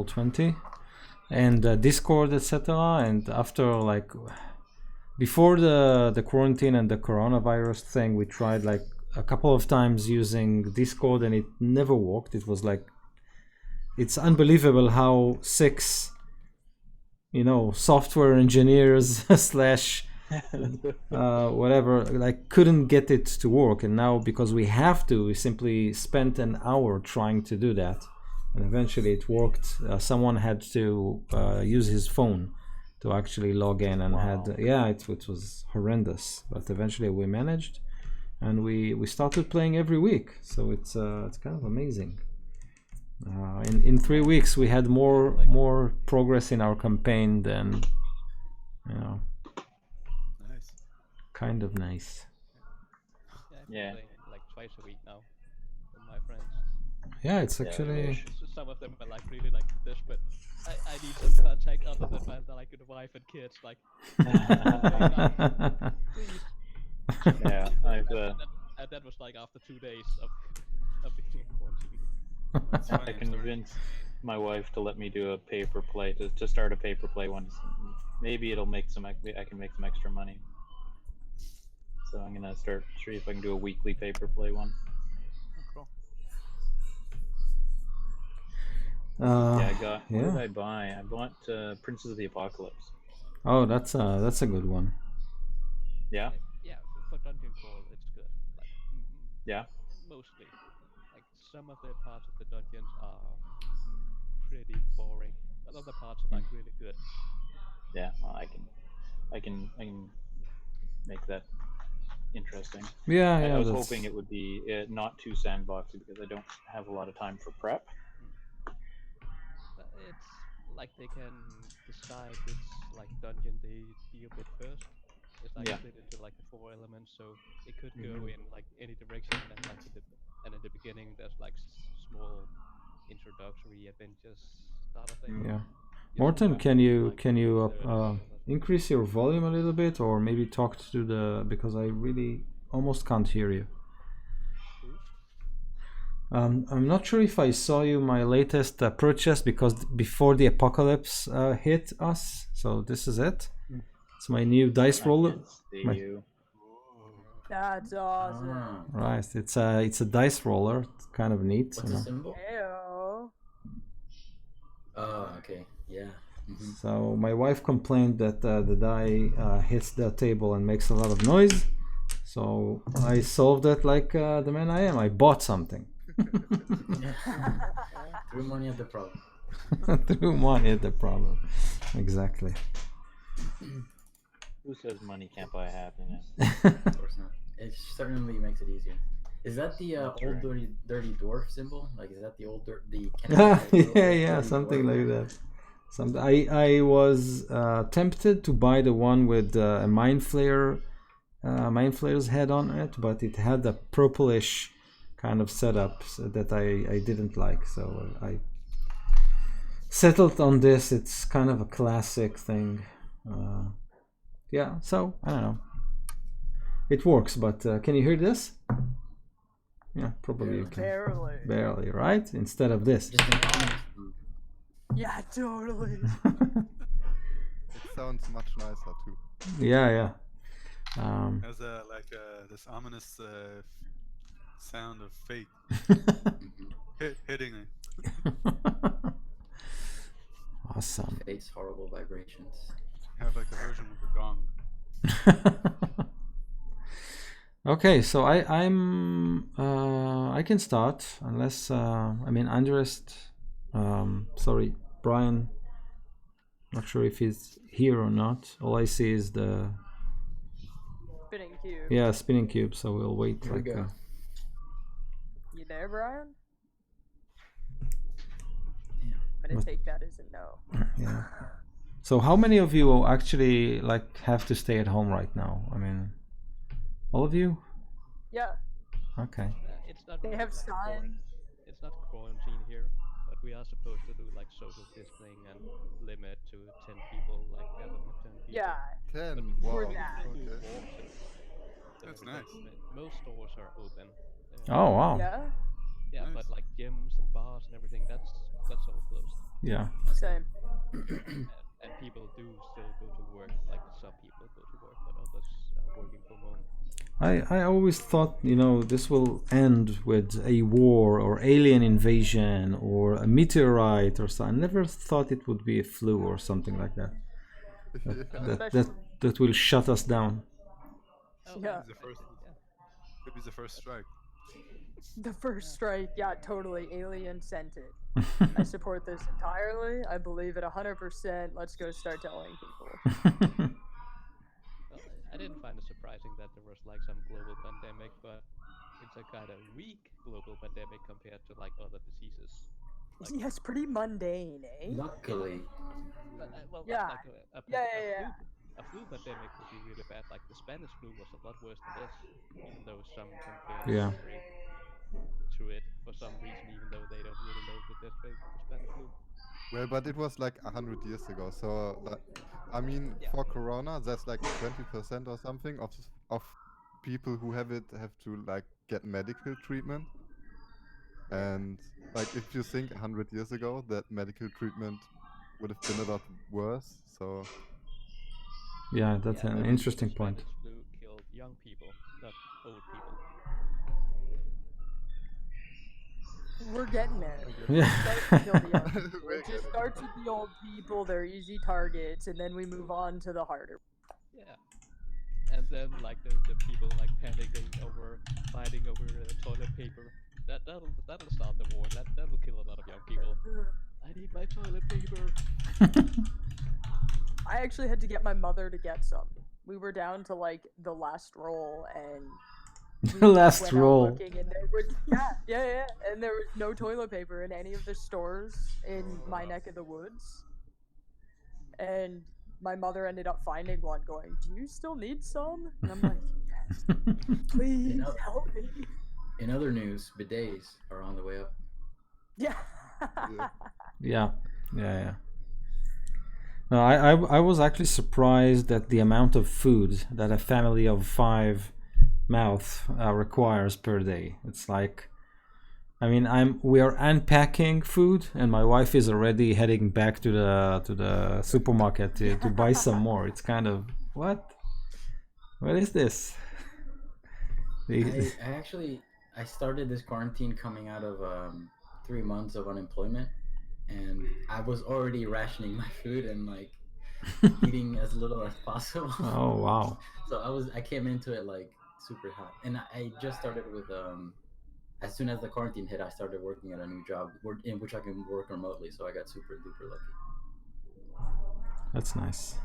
Roll20, and Discord, etc. And after like before the quarantine and the coronavirus thing, we tried like a couple of times using Discord, and it never worked. It was like, it's unbelievable how six, software engineers slash whatever, like couldn't get it to work. And now because we have to, we simply spent an hour trying to do that, and eventually it worked. Someone had to use his phone to actually log in, and it was horrendous, but eventually we managed, and we started playing every week. So it's kind of amazing. In 3 weeks we had more progress in our campaign than Nice. kind of nice. Yeah. Like twice a week now with my friends. Yeah, it's actually So some of them are like really like desperate. I need some contact other than my like the wife and kids. Like, please. Yeah, I've And that was like after 2 days of being in quarantine. I convinced my wife to let me do a paper play, to start a paper play once. Maybe it'll make I can make some extra money. So I'm gonna see if I can do a weekly paper play one. Cool. What did I buy? I bought Princes of the Apocalypse. Oh, that's a good one. Yeah. Yeah, for Dungeon Crawl, it's good. Like, Yeah. mostly. Like some of the parts of the dungeons are pretty boring, but other parts are like really good. Yeah. Well, I can make that interesting. Yeah, I was hoping it would be not too sandboxy, because I don't have a lot of time for prep. But it's like they can decide which like dungeon they deal with first. It's like split into like the 4 elements, so it could go in like any direction. And like in the beginning, there's like small introductory adventures starter thing. Yeah. Morten, can you increase your volume a little bit, or maybe talk to because I really almost can't hear you. I'm not sure if I saw you my latest purchase, because before the apocalypse hit us, so this is it. It's my new dice roller. That's awesome. Right, it's a dice roller. It's kind of neat. What's the symbol? Ew. Oh, okay, yeah. So my wife complained that the die hits the table and makes a lot of noise. So I solved it like the man I am. I bought something. Threw money at the problem. Threw money at the problem. Exactly. Who says money can't buy happiness? Of course not. It certainly makes it easier. Is that the old dirty dwarf symbol? Like, is that the old yeah, something like that. I was tempted to buy the one with a mind flayer's head on it, but it had a purplish kind of setup that I didn't like, so I settled on this. It's kind of a classic thing. Yeah, so I don't know. It works, but can you hear this? Yeah, probably you can. Barely. Barely, right? Instead of this. Yeah, totally. It sounds much nicer too. Yeah. There's this ominous sound of fate hitting it. Awesome. Fate's horrible vibrations. Have like a version of a gong. Okay, so I can start, unless Andres. Sorry, Brian. Not sure if he's here or not. All I see is the Spinning cube. Yeah, spinning cube. So we'll wait. Here we go. You there, Brian? Damn. I'm gonna take that as a no. Yeah. So how many of you actually have to stay at home right now? I mean, all of you? Yeah. Okay. It's not They really, have signs. It's not quarantine here, but we are supposed to do like social distancing and limit to 10 people, like gathering of 10 people. Yeah. 10. For Wow. that. Okay. That's nice. Most stores are open. Oh wow. Yeah. Yeah, Nice. but like gyms and bars and everything, that's that's all closed. Yeah. Same. And people do still go to work. Like some people go to work, but others are working from home. I always thought, you know, this will end with a war or alien invasion or a meteorite or something. I never thought it would be a flu or something like that. That will shut us down. Oh, Yeah. Maybe the first strike. The first strike, yeah, totally alien sent it. I support this entirely. I believe it 100%. Let's go start telling people. Well, I didn't find it surprising that there was like some global pandemic, but it's a kind of weak global pandemic compared to like other diseases. Like, Yes, pretty mundane, eh? Luckily, but, well, Yeah. like Yeah. a flu pandemic would be really bad. Like the Spanish flu was a lot worse than this, even though some compared Yeah. to it for some reason, even though they don't really know that there's the Spanish flu. Well, but it was like 100 years ago. So, I mean, for Corona, that's like 20% or something of people who have it have to like get medical treatment. And like, if you think 100 years ago, that medical treatment would have been a lot worse. So, Yeah, that's Yeah, an but interesting the point. Spanish flu killed young people, not old people. We're getting there. Yeah. It just starts with the old people, they're easy targets, and then we move on to the harder. Yeah. And then like the people like panicking over fighting over toilet paper. That'll start the war. That will kill a lot of young people. I need my toilet paper. I actually had to get my mother to get some. We were down to like the last roll, and The last went out roll. looking, and there was and there was no toilet paper in any of the stores in my neck of the woods. And my mother ended up finding one, going, "Do you still need some?" And I'm like, "Yes, please help me." in other news, bidets are on the way up. Yeah. Yeah. No, I was actually surprised at the amount of food that a family of 5 mouth requires per day. It's like, I mean, we are unpacking food, and my wife is already heading back to the supermarket to buy some more. It's kind of what is this? I started this quarantine coming out of 3 months of unemployment, and I was already rationing my food and like eating as little as possible. Oh wow! So I came into it like super hot, and I just started with as soon as the quarantine hit, I started working at a new job in which I can work remotely. So I got super duper lucky. That's nice.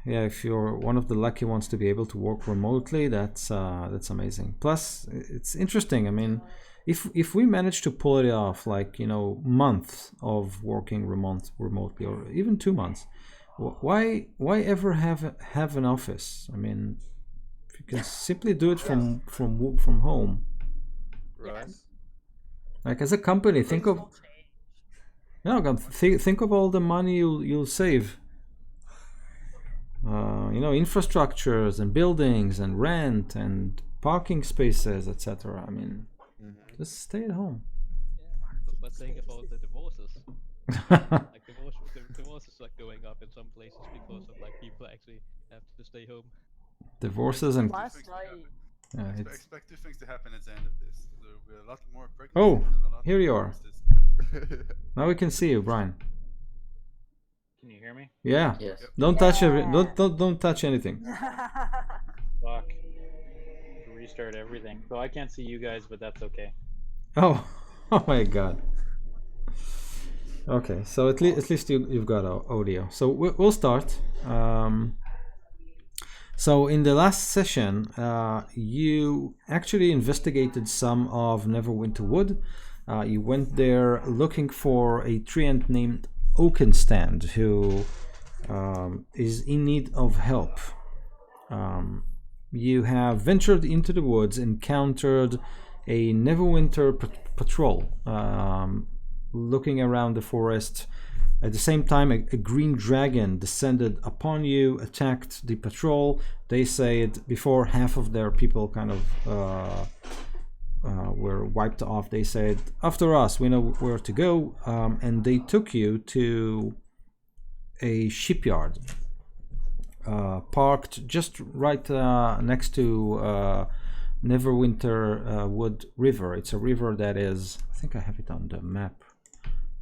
Yeah, if you're one of the lucky ones to be able to work remotely, that's amazing. Plus, it's interesting. I mean, if we manage to pull it off, like, you know, months of working remotely, or even 2 months, why ever have an office? I mean, if you can simply do it from home. right? Like, as a company, think of all the money you'll save. You know, infrastructures and buildings and rent and parking spaces, etc. I mean, just stay at home. Yeah, but think about the divorces. Like divorces are going up in some places because of like people actually have to stay home. Divorces and Last night. yeah, it's... Expect 2 things to happen at the end of this. There will be a lot more pregnancies. Oh, and a lot here more you are. divorces. Now we can see you, Brian. Can you hear me? Yeah. Yes. Don't touch don't touch anything. Fuck. Restart everything. So I can't see you guys, but that's okay. Oh my god. Okay, so at least you've got audio. So we'll start. So in the last session, you actually investigated some of Neverwinter Wood. You went there looking for a treant named Oakenstand who is in need of help. You have ventured into the woods, encountered a Neverwinter patrol looking around the forest. At the same time, a green dragon descended upon you, attacked the patrol. They said before half of their people kind of were wiped off, they said, "After us, we know where to go," and they took you to a shipyard parked just right next to Neverwinter Wood River. It's a river that is, I think I have it on the map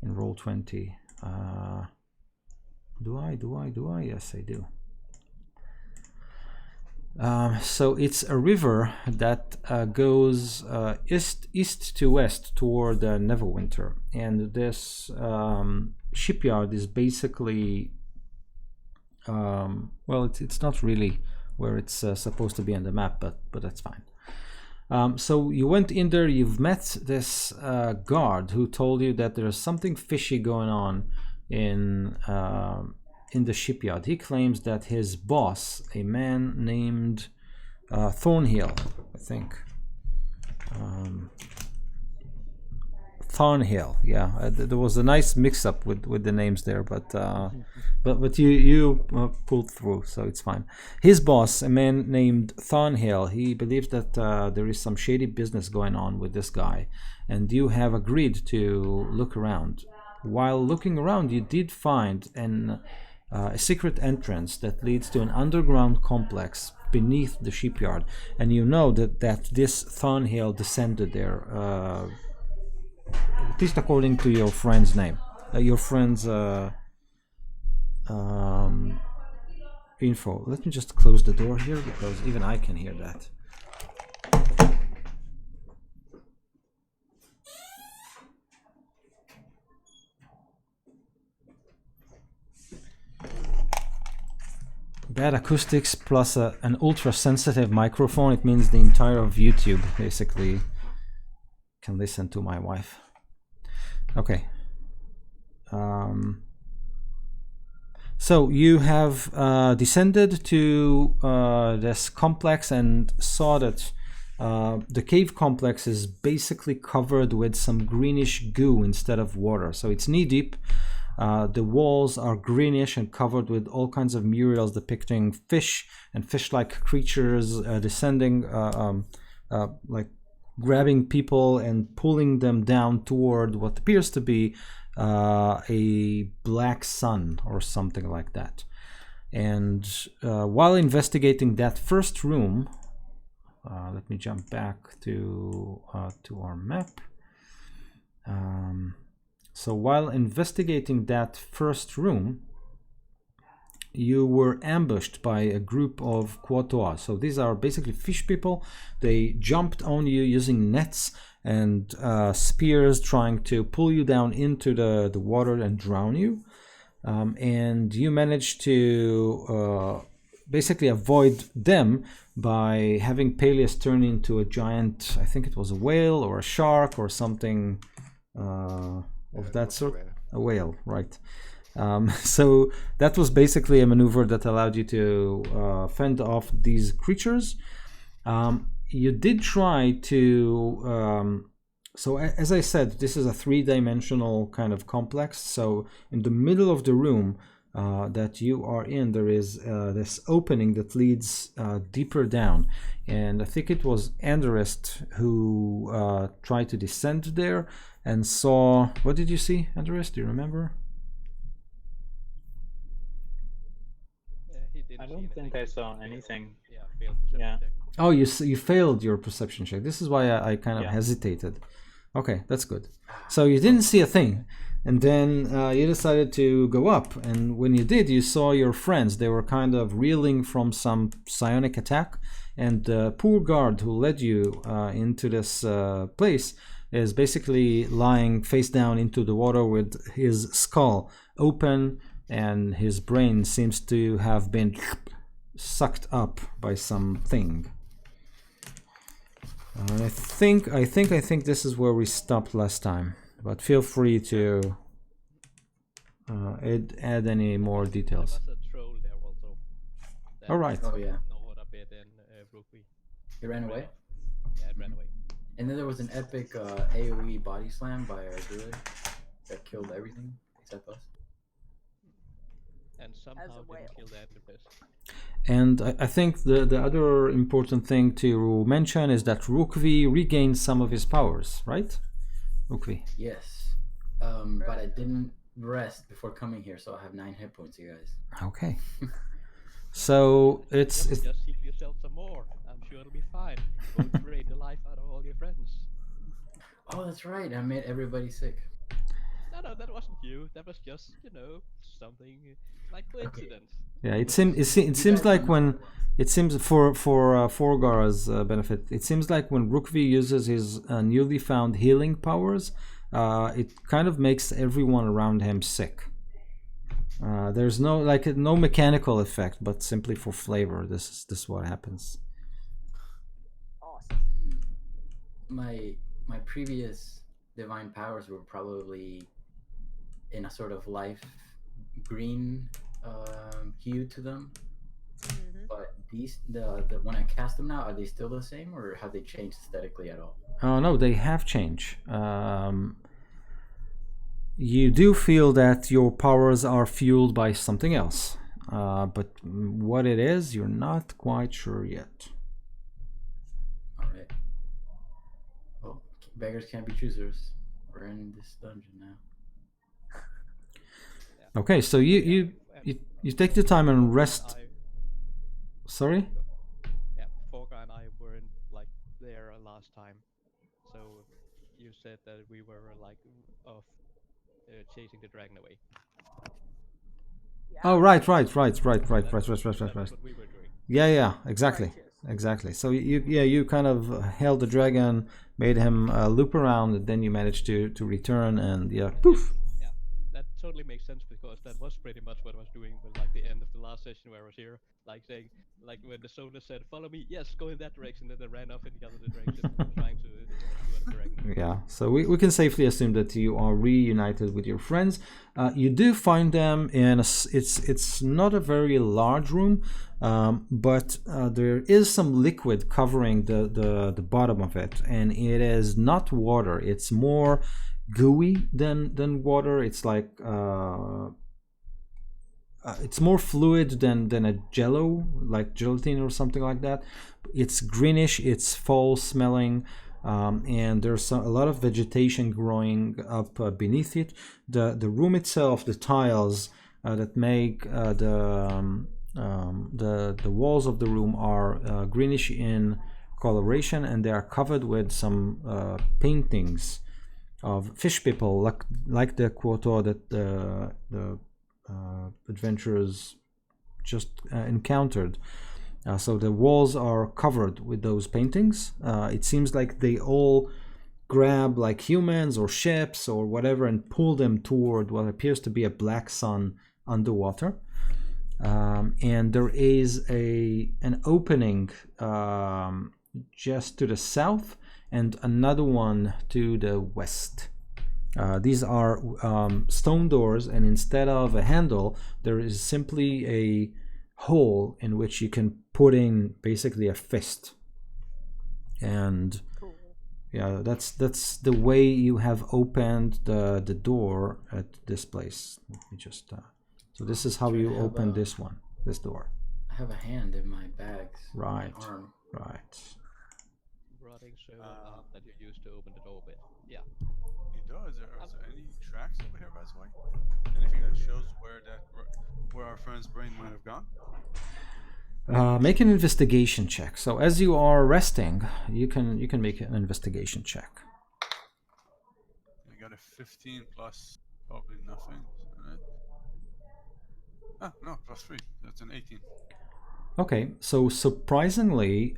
in Roll20. Do I? Yes, I do. So it's a river that goes east to west toward Neverwinter, and this shipyard is basically well, it's not really where it's supposed to be on the map, but that's fine. So you went in there, you've met this guard who told you that there's something fishy going on in the shipyard. He claims that his boss, a man named Thornhill, I think. Thornhill, yeah. There was a nice mix-up with the names there, but you pulled through, so it's fine. His boss, a man named Thornhill, he believes that there is some shady business going on with this guy, and you have agreed to look around. While looking around, you did find a secret entrance that leads to an underground complex beneath the shipyard, and you know that this Thornhill descended there, at least according to your friend's name, your friend's info. Let me just close the door here because even I can hear that. Bad acoustics plus an ultra sensitive microphone. It means the entire of YouTube basically can listen to my wife. Okay. So you have descended to this complex and saw that the cave complex is basically covered with some greenish goo instead of water. So it's knee deep. The walls are greenish and covered with all kinds of murals depicting fish and fish-like creatures descending, like grabbing people and pulling them down toward what appears to be a black sun or something like that. And while investigating that first room, let me jump back to our map. So while investigating that first room, you were ambushed by a group of Quatoa. So these are basically fish people. They jumped on you using nets and spears, trying to pull you down into the water and drown you. And you managed to basically avoid them by having Peleus turn into a giant, I think it was a whale or a shark or something of that sort. A whale, right. So that was basically a maneuver that allowed you to fend off these creatures. You did try to so as I said, this is a three-dimensional kind of complex. So in the middle of the room that you are in, there is this opening that leads deeper down, and I think it was Anderest who tried to descend there and saw, what did you see, Anderest? Do you remember? I don't think I saw anything. Yeah, failed perception check. Oh, you failed your perception check. This is why I kind of Yeah. hesitated. Okay, that's good. So you didn't see a thing, and then you decided to go up, and when you did, you saw your friends. They were kind of reeling from some psionic attack, and the poor guard who led you into this place is basically lying face down into the water with his skull open, and his brain seems to have been sucked up by something. I think this is where we stopped last time, but feel free to add any more details. There was a troll there also. That All right. Oh yeah, gnawed a bit in Rugby. he ran away. Yeah, it ran away. And then there was an epic AoE body slam by a druid that killed everything except us. And somehow whale. didn't kill the Antipas. And I think the other important thing to mention is that Rukvi regained some of his powers, right? Rukvi. Yes. But I didn't rest before coming here, so I have 9 hit points, you guys. Okay. So it's Just heal yourself some more. I'm sure it'll be fine. Won't drain the life out of all your friends. Oh, that's right. I made everybody sick. No, that wasn't you. That was just, something like coincidence. yeah. It seems like when it seems for Forgar's benefit, it seems like when Rukvi uses his newly found healing powers, it kind of makes everyone around him sick. There's no mechanical effect, but simply for flavor. This is what happens. Awesome. My previous divine powers were probably in a sort of life green hue to them. But these the when I cast them now, are they still the same, or have they changed aesthetically at all? Oh no, they have changed. You do feel that your powers are fueled by something else, but what it is, you're not quite sure yet. All right. Well, beggars can't be choosers. We're in this dungeon now. Okay, so you take the time and rest. Sorry? Yeah, Forgar and I weren't there last time, so you said that we were off chasing the dragon away. Yeah. Oh, right. That's what we were doing. Yeah, exactly. So you kind of held the dragon, made him loop around, and then you managed to return, and poof. Yeah, that totally makes sense because that was pretty much what I was doing with the end of the last session where I was here, saying when the soldier said follow me, yes, go in that direction, then they ran off in the other direction, trying to do other direction. Yeah, so we can safely assume that you are reunited with your friends. You do find them in it's not a very large room, but there is some liquid covering the bottom of it, and it is not water. It's more gooey than water. It's like it's more fluid than a jello, like gelatin or something like that. It's greenish, it's foul smelling, and there's a lot of vegetation growing up beneath it. The room itself, the tiles that make the walls of the room are greenish in coloration, and they are covered with some paintings of fish people, like the quote that the adventurers just encountered. So the walls are covered with those paintings. It seems like they all grab humans or ships or whatever and pull them toward what appears to be a black sun underwater. And there is an opening just to the south and another one to the west. These are stone doors, and instead of a handle, there is simply a hole in which you can put in basically a fist. And Cool. yeah, that's the way you have opened the door at this place. Let me just so this is how you open this door. I have a hand in my bags. Right. My arm. Right. Rotting so that you used to open the door with. Yeah. Is there any tracks over here, by the way? Anything that shows where our friend's brain might have gone? Make an investigation check. So as you are resting, you can make an investigation check. I got a 15 plus probably nothing. Right? No, plus 3. That's an 18. Okay, so surprisingly,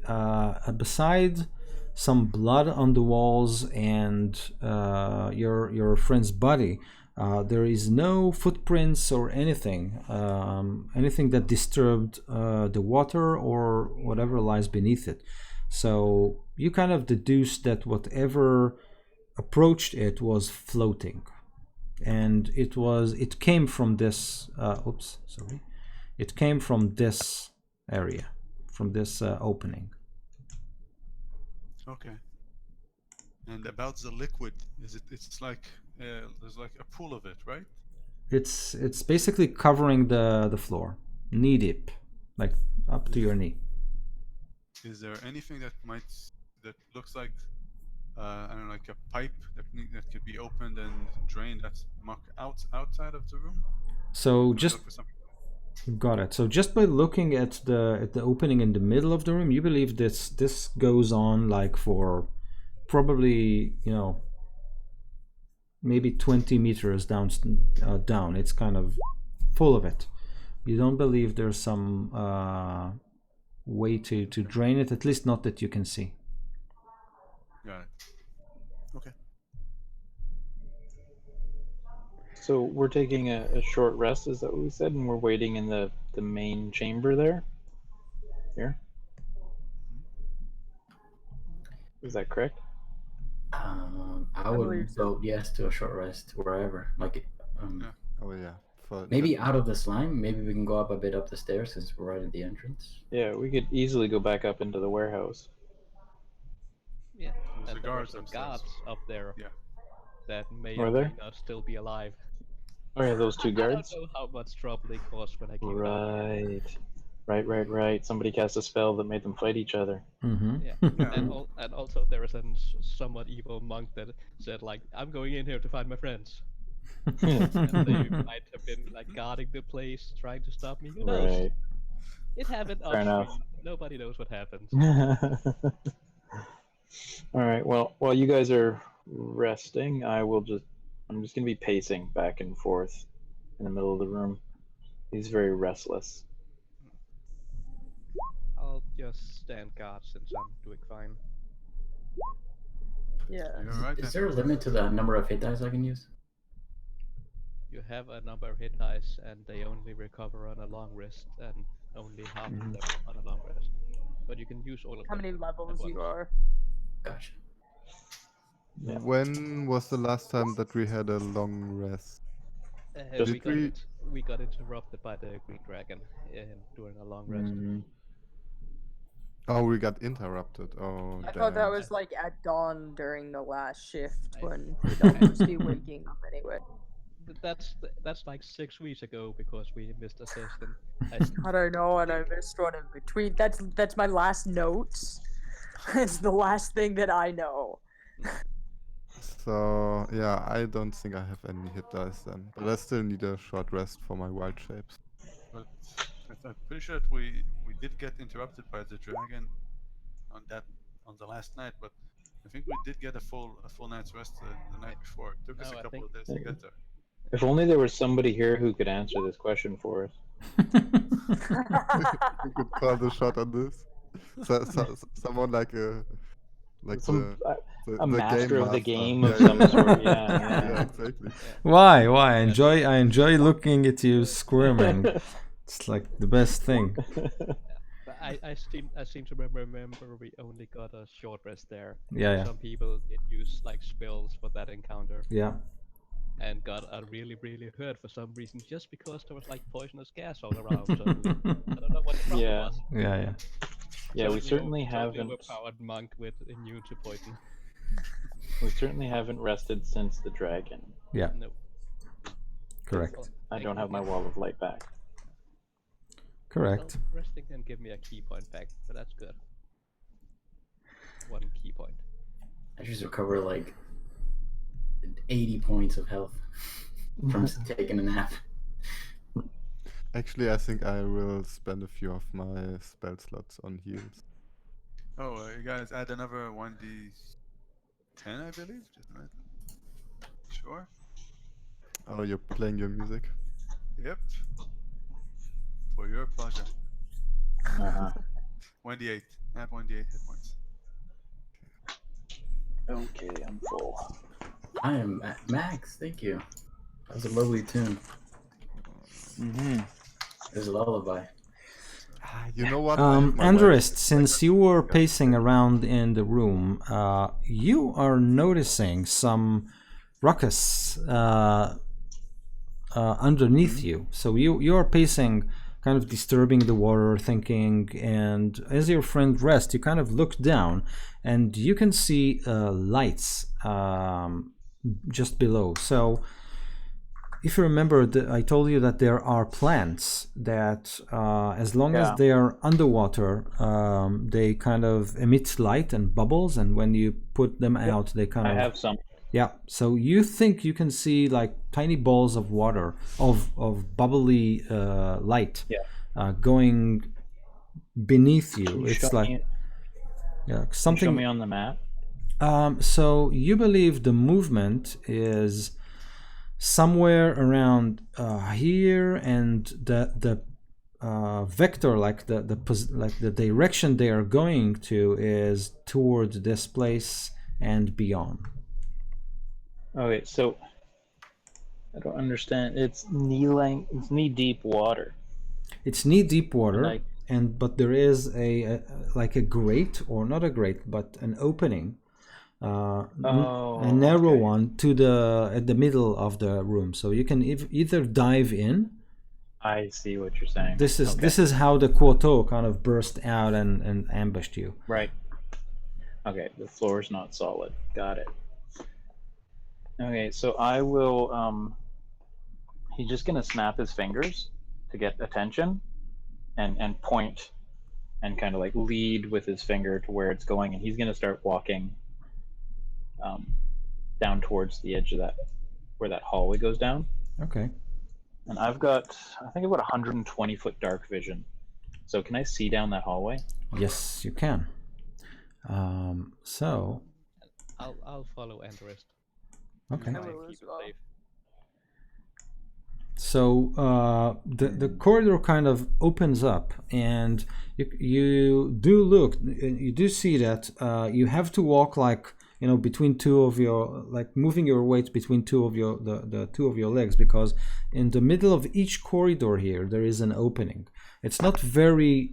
beside some blood on the walls and your friend's body, there is no footprints or anything that disturbed the water or whatever lies beneath it. So you kind of deduce that whatever approached it was floating, and it came from this it came from this area, from this opening. Okay. And about the liquid, it's like there's like a pool of it, right? It's basically covering the floor, knee deep, like up to your knee. Is there anything that looks like I don't know, like a pipe that could be opened and drained that's outside of the room? So Can I just look for something? got it. So just by looking at the opening in the middle of the room, you believe this goes on like for probably, you know, maybe 20 meters down. It's kind of full of it. You don't believe there's some way to drain it, at least not that you can see. Got it. Okay. So we're taking a short rest, is that what we said? And we're waiting in the main chamber there? Here? Is that correct? I would believe so. vote yes to a short rest wherever. Like, Yeah. Oh yeah. maybe out of the slime. Maybe we can go up a bit up the stairs since we're right at the entrance. Yeah, we could easily go back up into the warehouse. Yeah, There's and the there are guards some upstairs. guards up there Yeah. that may Are or may there? not still be alive. Oh yeah, those two I guards? don't know how much trouble they caused when I came down. Right. Somebody cast a spell that made them fight each other. Mm-hmm. Yeah, Yeah. and also there is a somewhat evil monk that said like, "I'm going in here to find my friends." And they might have been like guarding the place, trying to stop me. Who knows? Right. It happened Fair enough. upstream. Nobody knows what happens. All right. Well, while you guys are resting, I'm just gonna be pacing back and forth in the middle of the room. He's very restless. I'll just stand guard since I'm doing fine. Yeah. You're right. Is there a limit to the number of hit dice I can use? You have a number of hit dice, and they only recover on a long rest, and only half of them on a long rest. But you can use all of How them many at levels you once. are? Gotcha. Yeah. When was the last time that we had a long rest? Just We got interrupted by the green dragon during a long rest. Oh, we got interrupted. Oh, I damn. thought that was like at dawn during the last shift I- when we'd almost be waking up anyway. That's like 6 weeks ago because we missed a session. I don't know, and I missed one in between. That's my last notes. It's the last thing that I know. So yeah, I don't think I have any hit dice then, but I still need a short rest for my wild shapes. But I'm pretty sure that we did get interrupted by the dragon on the last night, but I think we did get a full night's rest the night before. It took us No, a I couple think- of days to get there. If only there was somebody here who could answer this question for us. You could call the shot on this. Someone like A master of the game of Yeah, some yeah. sort. Yeah, Yeah, yeah. exactly. Why? I enjoy looking at you squirming. It's like the best thing. But I seem to remember we only got a short rest there. Yeah. Some people did use like spells for that encounter Yeah. and got really hurt for some reason just because there was like poisonous gas all around. So I don't know what the problem Yeah. was. Yeah. Yeah, we Totally certainly totally haven't. overpowered monk with immune to poison. We certainly haven't rested since the dragon. Yeah. No. Correct. Well, I don't have my thankfully- wall of light back. Correct. Well, resting didn't give me a key point back, but that's good. 1 key point. I just recover like 80 points of health from taking a nap. Actually, I think I will spend a few of my spell slots on heals. Oh, you guys add another 1d10, I believe. Just a minute. Sure. Oh, you're playing your music? Yep. For your pleasure. Uh-huh. 1d8. Add 1d8 hit points. Okay, I'm full. I am at max, thank you. That was a lovely tune. Mm-hmm. There's a lullaby. You know what? I have my Andrist, wife- since you were pacing around in the room, you are noticing some ruckus underneath you. So you are pacing, kind of disturbing the water, thinking, and as your friend rests, you kind of look down, and you can see lights just below. So if you remember, I told you that there are plants that, as long as Yeah. they are underwater, they kind of emit light and bubbles, and when you put them out, they kind I of. have some. Yeah. So you think you can see like tiny balls of water, of bubbly light, going beneath you. Can you It's show like me, yeah, can you show something. me on the map? So you believe the movement is somewhere around here, and the vector, like like the direction they are going to, is towards this place and beyond. Okay, so I don't understand. It's knee deep water. It's knee deep water, And but there is a like a grate, or not a grate, but an opening. A narrow okay. one at the middle of the room, so you can either dive in. I see what you're saying. This is how the Kuoto kind of burst out and ambushed you. Right. Okay, the floor is not solid. Got it. Okay, so I will. He's just gonna snap his fingers to get attention, and point, and kind of like lead with his finger to where it's going, and he's gonna start walking down towards the edge of where that hallway goes down. Okay. And I think I've got 120-foot dark vision. So can I see down that hallway? Yes, you can. So. I'll follow Andrest. Okay. I will as well. So the corridor kind of opens up, and you do look. You do see that you have to walk like, between two of your, like moving your weight between two of your the two of your legs, because in the middle of each corridor here there is an opening. It's not very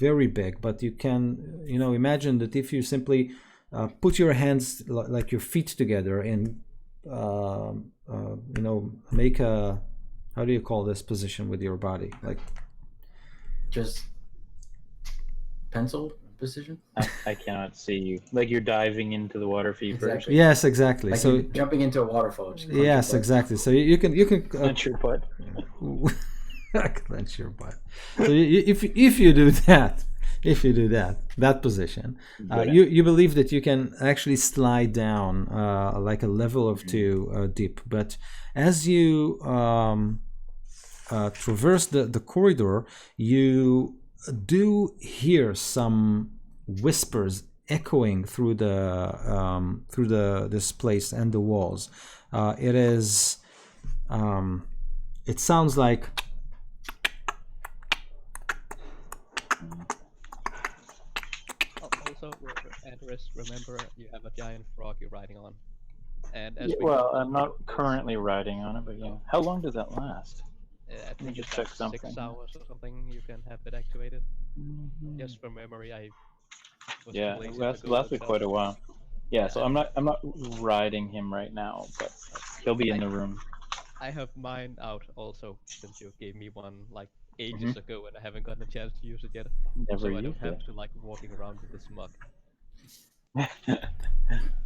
very big, but you can imagine that if you simply put your hands like your feet together and make a, how do you call this position with your body, like just pencil position. I cannot see you. Like you're diving into the water feet first. Exactly. Yes, exactly. Like So you're jumping into a waterfall. Just clench your yes, butt. exactly. So you can Clench your butt. clench your butt. So if you do that position, you believe that you can actually slide down like a level or two deep. But as you traverse the corridor, you do hear some whispers echoing through this place and the walls. It sounds like. Also, Andrest, remember you have a giant frog you're riding on. And as I'm not currently riding on it, but yeah. How long does that last? I think just it's check like something. 6 hours or something. You can have it activated. Just from memory, I was Yeah, too it lazy to go lasted look quite a up. while. Yeah, so I'm not riding him right now, but he'll be in the room. I have mine out also, since you gave me one like ages ago, and I haven't gotten a chance to use it yet. Never So I don't used have it. to like walking around with this mug.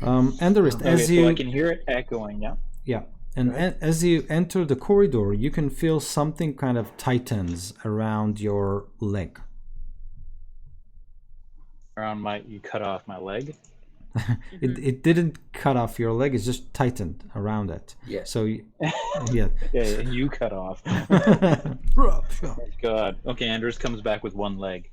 Andorist, Okay, so I can hear it echoing. Yeah. And as you enter the corridor, you can feel something kind of tightens around your leg. You cut off my leg. It didn't cut off your leg; it's just tightened around it. Yeah. So yeah. Yeah, you cut off. God. Okay, Anders comes back with one leg.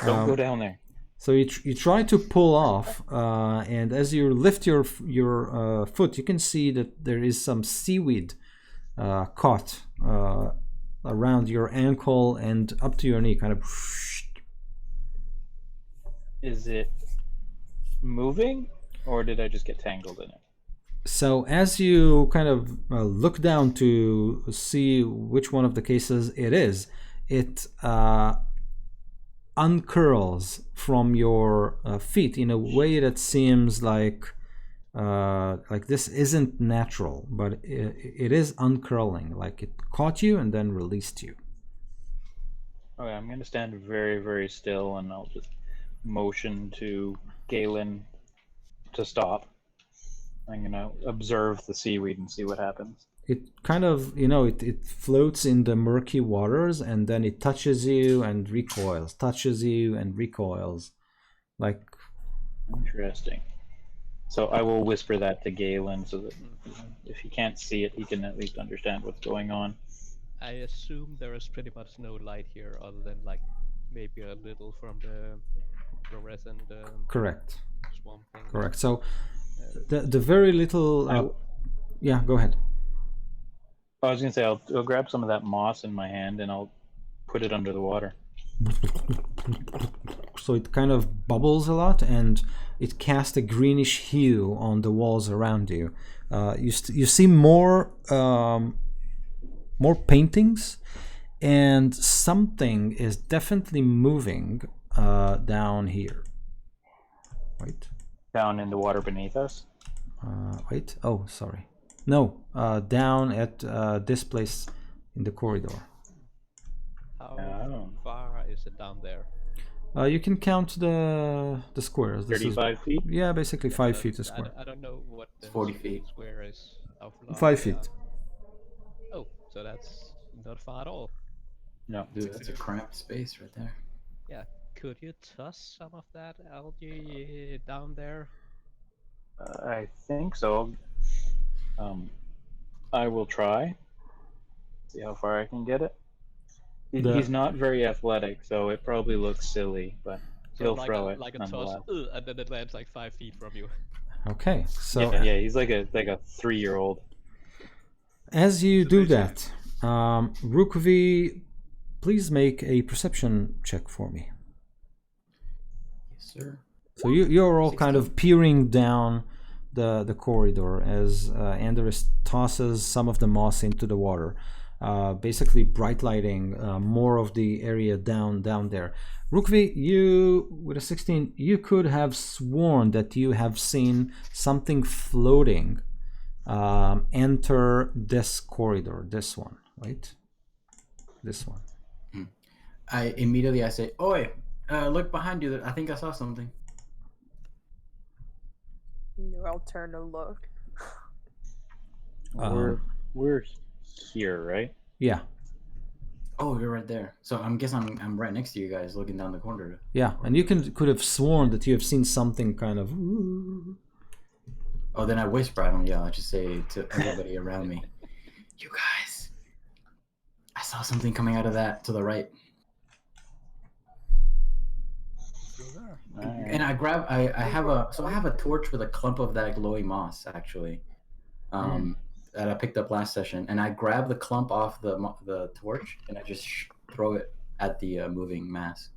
Don't go down there. So you try to pull off, and as you lift your foot, you can see that there is some seaweed caught around your ankle and up to your knee, kind of. Is it moving, or did I just get tangled in it? So as you kind of look down to see which one of the cases it is, it uncurls from your feet in a way that seems like this isn't natural, but it is uncurling, like it caught you and then released you. Okay, I'm going to stand very, very still, and I'll just motion to Galen to stop. I'm gonna observe the seaweed and see what happens. It kind of, it floats in the murky waters, and then it touches you and recoils, touches you and recoils. Like, Interesting. So I will whisper that to Galen so that if he can't see it, he can at least understand what's going on. I assume there is pretty much no light here other than like maybe a little from the fluorescent correct. swamp thing. Correct. So the very little. Yeah, go ahead. I was gonna say I'll grab some of that moss in my hand and I'll put it under the water. So it kind of bubbles a lot, and it casts a greenish hue on the walls around you. You see more paintings, and something is definitely moving down here. Wait. Down in the water beneath us? Wait. Oh, sorry. No, down at this place in the corridor. How far is it down there? You can count the squares. 35 feet? Yeah, basically 5 feet a square. I don't know what the 40 feet. square is. 5 feet. Oh, so that's not far at all. No. Dude, that's a cramped space right there. Yeah, could you toss some of that algae down there? I think so. I will try. See how far I can get it. He's not very athletic, so it probably looks silly, but he'll throw it like a toss, nonetheless. and then it lands like 5 feet from you. Okay, so yeah, he's like a 3-year-old. As you do that, Rukvi, please make a perception check for me. Yes, sir. So you're all kind of peering down the corridor as Andres tosses some of the moss into the water, basically bright lighting more of the area down there. Rukvi, you with a 16, you could have sworn that you have seen something floating enter this corridor, this one, right? This one. I say, "Oi, look behind you. I think I saw something." I'll turn to look. We're here, right? Yeah. Oh, you're right there. So I'm right next to you guys, looking down the corridor. Yeah, and you could have sworn that you have seen something kind of. Oh, then I whisper. I don't yell. I just say to everybody around me, "You guys, I saw something coming out of that to the right." And I grab. I have a torch with a clump of that glowy moss actually, that I picked up last session, and I grab the clump off the torch and I just throw it at the moving mass.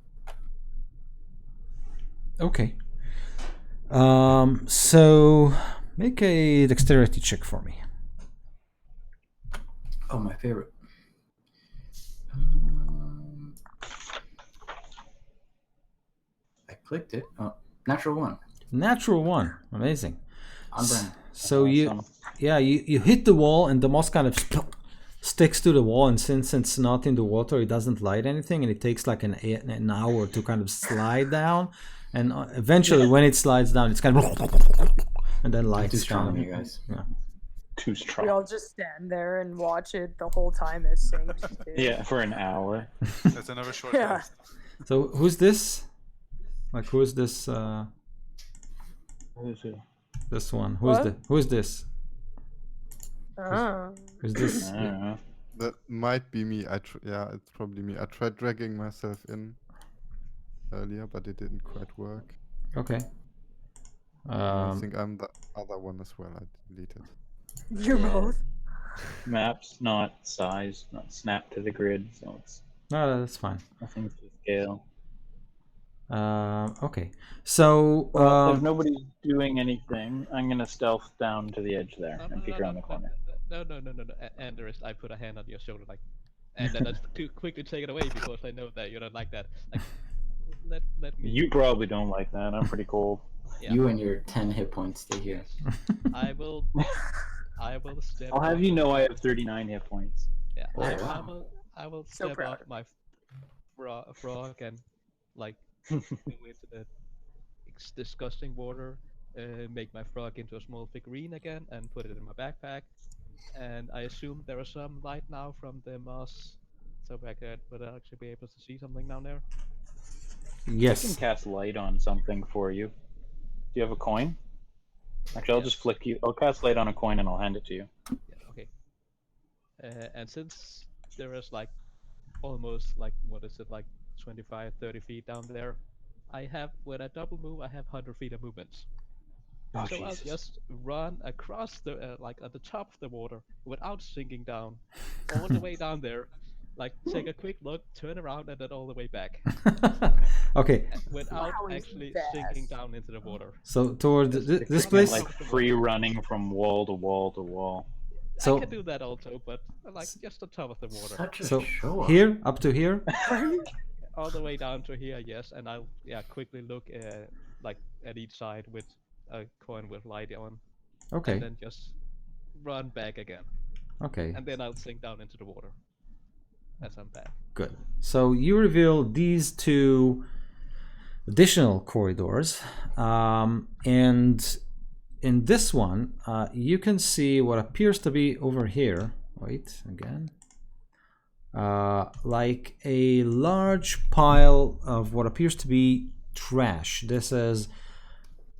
Okay. So make a dexterity check for me. Oh, my favorite. I clicked it. Oh, natural 1. Natural 1. Amazing. On brand. So you hit the wall, and the moss kind of sticks to the wall, and since it's not in the water, it doesn't light anything, and it takes like an hour to kind of slide down, and eventually when it slides down, it's kind of and then lights. Too strong, you guys. Yeah. Too strong. We all just stand there and watch it the whole time it sinks. Dude. Yeah, for an hour. That's another short Yeah. rest. So who's this? Like who is this? Who's who? This one. What? Who's this? Oh. Who's this? I don't know. That might be me. Yeah, it's probably me. I tried dragging myself in earlier, but it didn't quite work. Okay. I think I'm the other one as well. I deleted. You both. Maps not sized, not snapped to the grid, so it's No, that's fine. nothing to scale. Okay. So If nobody's doing anything, I'm gonna stealth down to the edge there and peek around the corner. No. Anders, I put a hand on your shoulder, like, and then I too quickly take it away because I know that you're not like that. Like, let me. You probably don't like that. I'm pretty cold. Yeah. You and your 10 hit points stay here. I will step. I'll have you know I have 39 hit points. Yeah. Oh, wow. I will So step proud. out my frog and like go into the disgusting water make my frog into a small figurine again and put it in my backpack. And I assume there is some light now from the moss, so I would actually be able to see something down there. I can Yes. cast light on something for you. Do you have a coin? Actually, I'll just flick you. I'll cast light on a coin and I'll hand it to you. Yeah, okay. And since there is like almost like, what is it, like 25, 30 feet down there, I have, when I double move, I have 100 feet of movements. Oh, So Jesus. I'll just run across the, like at the top of the water without sinking down, all the way down there, like take a quick look, turn around, and then all the way back, Okay. without Wow, he's actually fast. sinking down into the water. So toward this I'm place. like free running from wall to wall to wall. So I can do that also, but like just the top of the water. Such a so show off. here up to here. All the way down to here, yes, and I'll quickly look like at each side with a coin with light on, Okay. and then just run back again, Okay. and then I'll sink down into the water as I'm back. Good. So you reveal these two additional corridors, and in this one, you can see what appears to be over here. Wait, again. Like a large pile of what appears to be trash. This is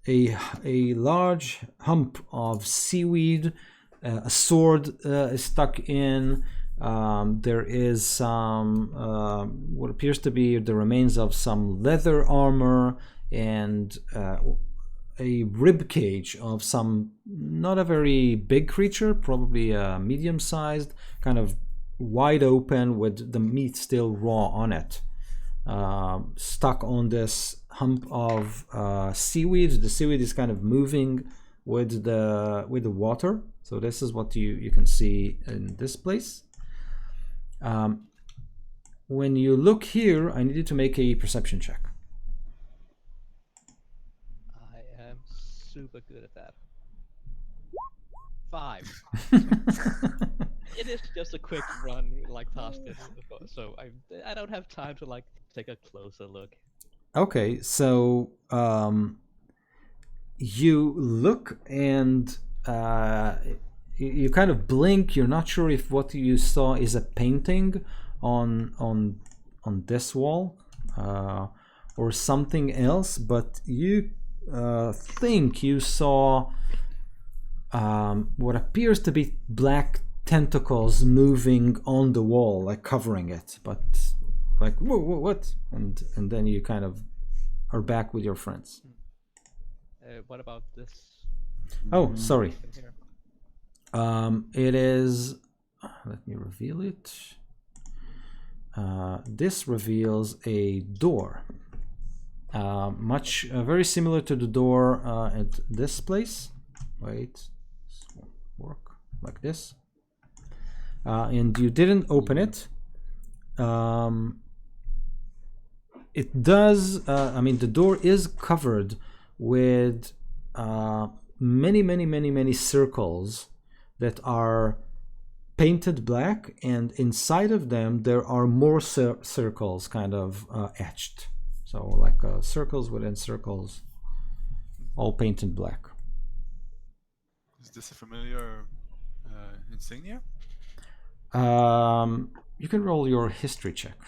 a large hump of seaweed. A sword is stuck in. There is some what appears to be the remains of some leather armor and a rib cage of some, not a very big creature, probably a medium-sized, kind of wide open with the meat still raw on it, stuck on this hump of seaweed. The seaweed is kind of moving with the water. So this is what you can see in this place. When you look here, I need you to make a perception check. I am super good at that. 5. It is just a quick run, like past it, so I don't have time to like take a closer look. Okay, so you look and you kind of blink. You're not sure if what you saw is a painting on this wall or something else, but you think you saw what appears to be black tentacles moving on the wall, like covering it, but like whoa, what? And then you kind of are back with your friends. What about this? Oh, sorry. thing here? It is. Let me reveal it. This reveals a door, much very similar to the door at this place. Wait, this won't work like this. And you didn't open it. It does. I mean, the door is covered with many circles that are painted black, and inside of them there are more circles kind of etched. So like circles within circles, all painted black. Is this a familiar insignia? You can roll your history check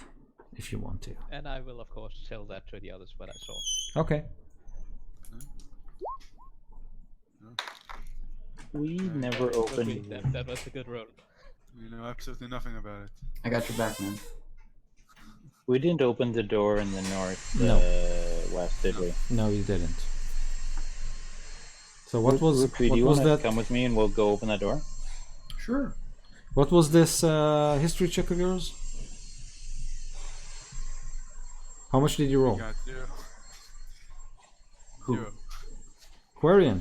if you want to. And I will of course tell that to the others what I saw. Okay. We never Okay, opened. that was a good roll. You know absolutely nothing about it. I got your back, man. We didn't open the door in the north No. west, did we? No, you didn't. So what was Rupert, do you what was want to that? come with me and we'll go open that door? Sure. What was this history check of yours? How much did you roll? Got 0. Who? 0. Quarian.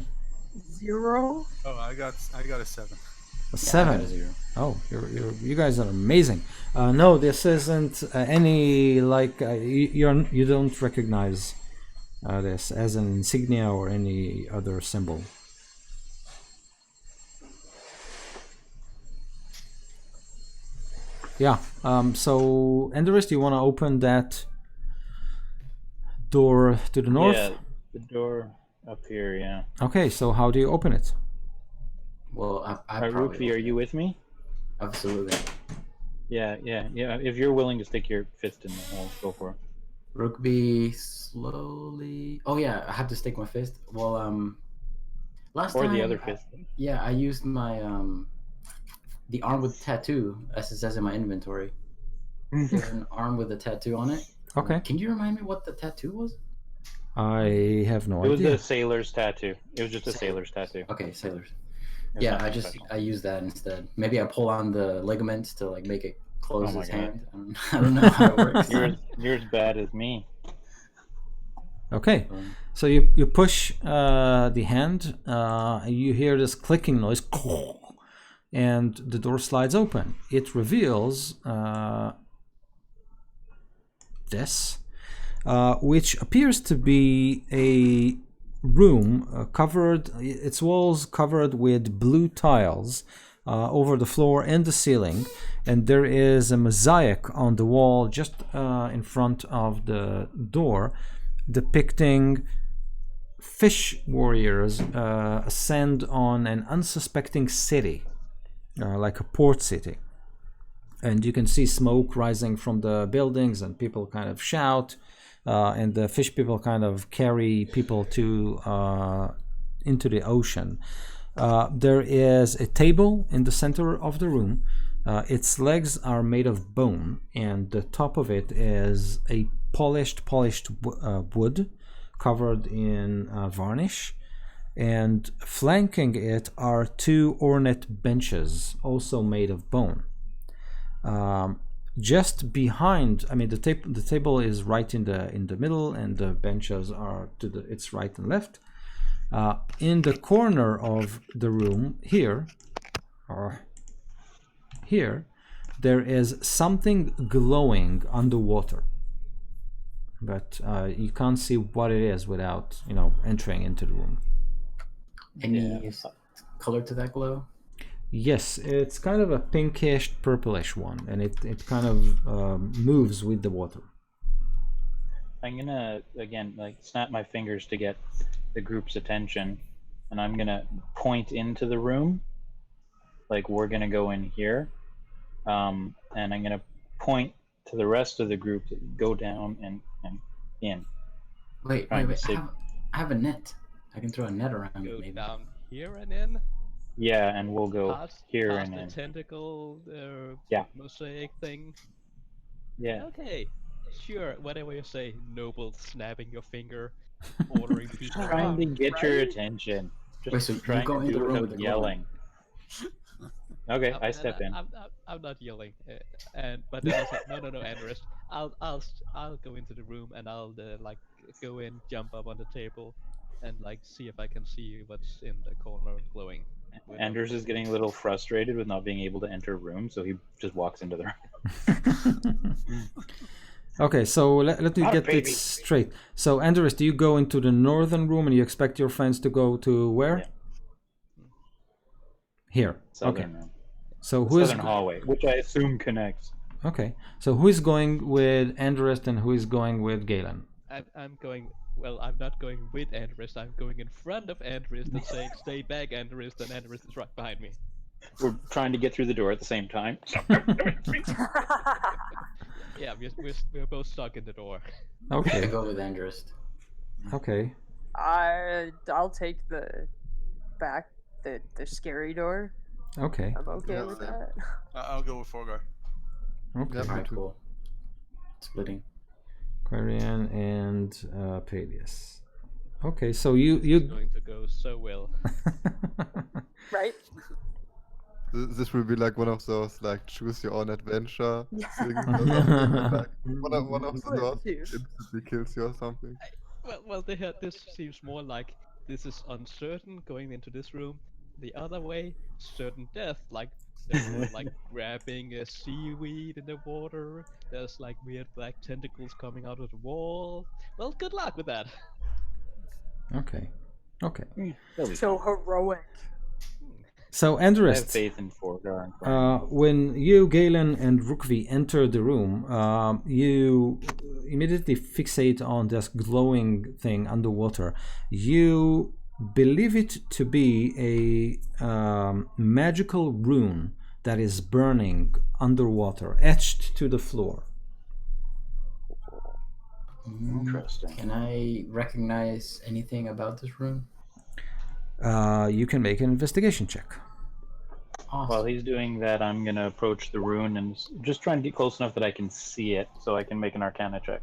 0? Oh, I got a 7. A Yeah, I got 7. a 0. Oh, you guys are amazing. No, this isn't any like you don't recognize this as an insignia or any other symbol. Yeah. So, Enderus, do you want to open that door to the north? Yeah, the door. Up here, yeah. Okay, so how do you open it? Well, I Rukvi, probably are you with me? absolutely. Yeah. If you're willing to stick your fist in the hole, go for it. Rugby slowly. Oh yeah, I have to stick my fist. Well, last Or time the other fist. yeah, I used my the arm with tattoo, as it says in my inventory. There's an arm with a tattoo on it. Okay. Can you remind me what the tattoo was? I have no It was idea. a sailor's tattoo. It was just a sailor's tattoo. Okay, sailors. It was Yeah, nothing I just special. I use that instead. Maybe I pull on the ligaments to like make it close Oh my his God. hand. I don't know how it works. You're as bad as me. Okay, so you push the hand, you hear this clicking noise, and the door slides open. It reveals this, which appears to be a room covered, its walls covered with blue tiles over the floor and the ceiling, and there is a mosaic on the wall just in front of the door depicting fish warriors ascend on an unsuspecting city, like a port city. And you can see smoke rising from the buildings, and people kind of shout, and the fish people kind of carry people to into the ocean. There is a table in the center of the room. Its legs are made of bone, and the top of it is a polished wood covered in varnish, and flanking it are two ornate benches also made of bone. Just behind, I mean, the table is right in the middle, and the benches are to its right and left. In the corner of the room here, there is something glowing underwater, but you can't see what it is without entering into the room. Any color to that glow? Yes, it's kind of a pinkish purplish one, and it kind of moves with the water. I'm gonna again snap my fingers to get the group's attention, and I'm gonna point into the room, like we're gonna go in here, and I'm gonna point to the rest of the group to go down and in. Wait. I have a net. I can throw a net around Go it, maybe. down here and in. Yeah, and we'll go here past and the in. tentacle, mosaic thing. Yeah. Okay, sure. Whatever you say, noble. Snapping your finger, ordering people. Trying to get your right? attention. Just Wait, so you trying go to in do the it room without with the yelling. Okay, I step in. I'm not yelling, but then I said, no, Andres. I'll go into the room and I'll go in, jump up on the table, and see if I can see what's in the corner glowing. Anders is getting a little frustrated with not being able to enter a room, so he just walks into the room. Okay, so let me get it straight. So, Andres, do you go into the northern room and you expect your friends to go to where? Yeah. Here. Southern Okay. room. So who is Southern hallway, which I assume connects. Okay. So who is going with Andres and who is going with Galen? I'm going. Well, I'm not going with Andres. I'm going in front of Andres and saying, "Stay back, Andres." And Andres is right behind me. We're trying to get through the door at the same time. Yeah, we're both stuck in the door. I Okay. go with Andres. Okay. I'll take the scary door. Okay. I'm okay Yeah, with same. that. I'll go with Forgar. Okay. Yeah, me Alright, too. cool. Splitting. Quarian and Peleus. Okay, so It's you going to go so well. Right? This will be like one of those like choose your own adventure Yeah. things or something. Like one of the Split doors two. instantly kills you or something. Well, this seems more like this is uncertain going into this room. The other way, certain death, like there's grabbing a seaweed in the water. There's weird black tentacles coming out of the wall. Well, good luck with that. Okay. Okay. That'll be So fun. heroic. So I have Andres, faith in Forgar. when you, Galen, and Rukvi enter the room, immediately fixate on this glowing thing underwater. You believe it to be a magical rune that is burning underwater, etched to the floor. Interesting. Can I recognize anything about this rune? You can make an investigation check. Awesome. While he's doing that, I'm gonna approach the rune and just try and get close enough that I can see it, so I can make an Arcana check.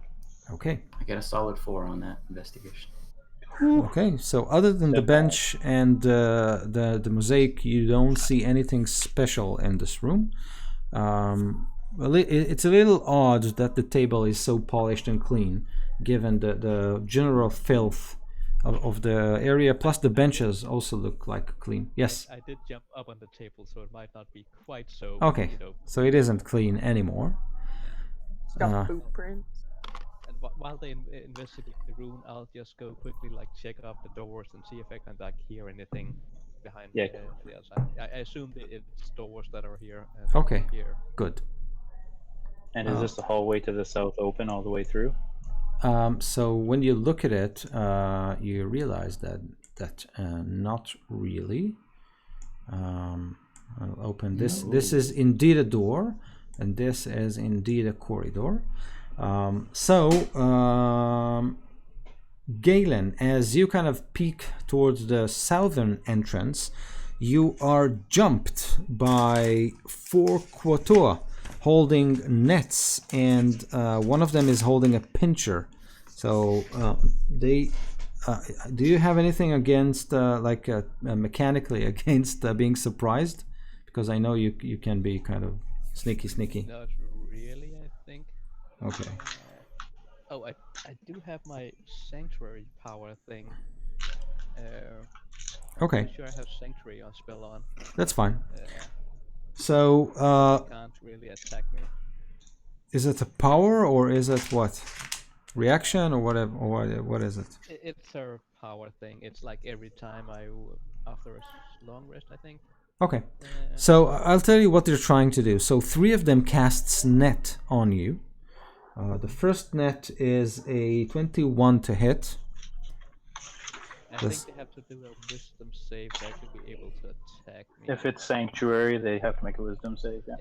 Okay. I get a solid 4 on that investigation. Okay, so other than the bench and the mosaic, you don't see anything special in this room. Well, it's a little odd that the table is so polished and clean, given the general filth of the area, plus the benches also look like clean. Yes? I did jump up on the table, so it might not be quite so, Okay, you know. so it isn't clean anymore. It's got footprints. And while they investigate the rune, I'll just go quickly, like, check out the doors and see if I can, like, hear anything behind Yeah. the other side. I assume that it's doors that are here. And Okay, here. good. And is this the hallway to the south open all the way through? So when you look at it, you realize that not really. I'll open this. This is indeed a door, and this is indeed a corridor. Galen, as you kind of peek towards the southern entrance, you are jumped by 4 Quatoa holding nets, and one of them is holding a pincher. So do you have anything against mechanically against being surprised? Because I know you can be kind of sneaky. Not really, I think. Okay. I do have my sanctuary power thing. Okay. I'm sure I have sanctuary on spell on. That's fine. So Can't really attack me. is it a power or is it what? Reaction or whatever, or what is it? It's a power thing. It's like every time after a long rest, I think. Okay. So I'll tell you what they're trying to do. So 3 of them casts net on you. The first net is a 21 to hit. I think they have to do a wisdom save so I should be able to attack me. If it's sanctuary, they have to make a wisdom save. Yeah.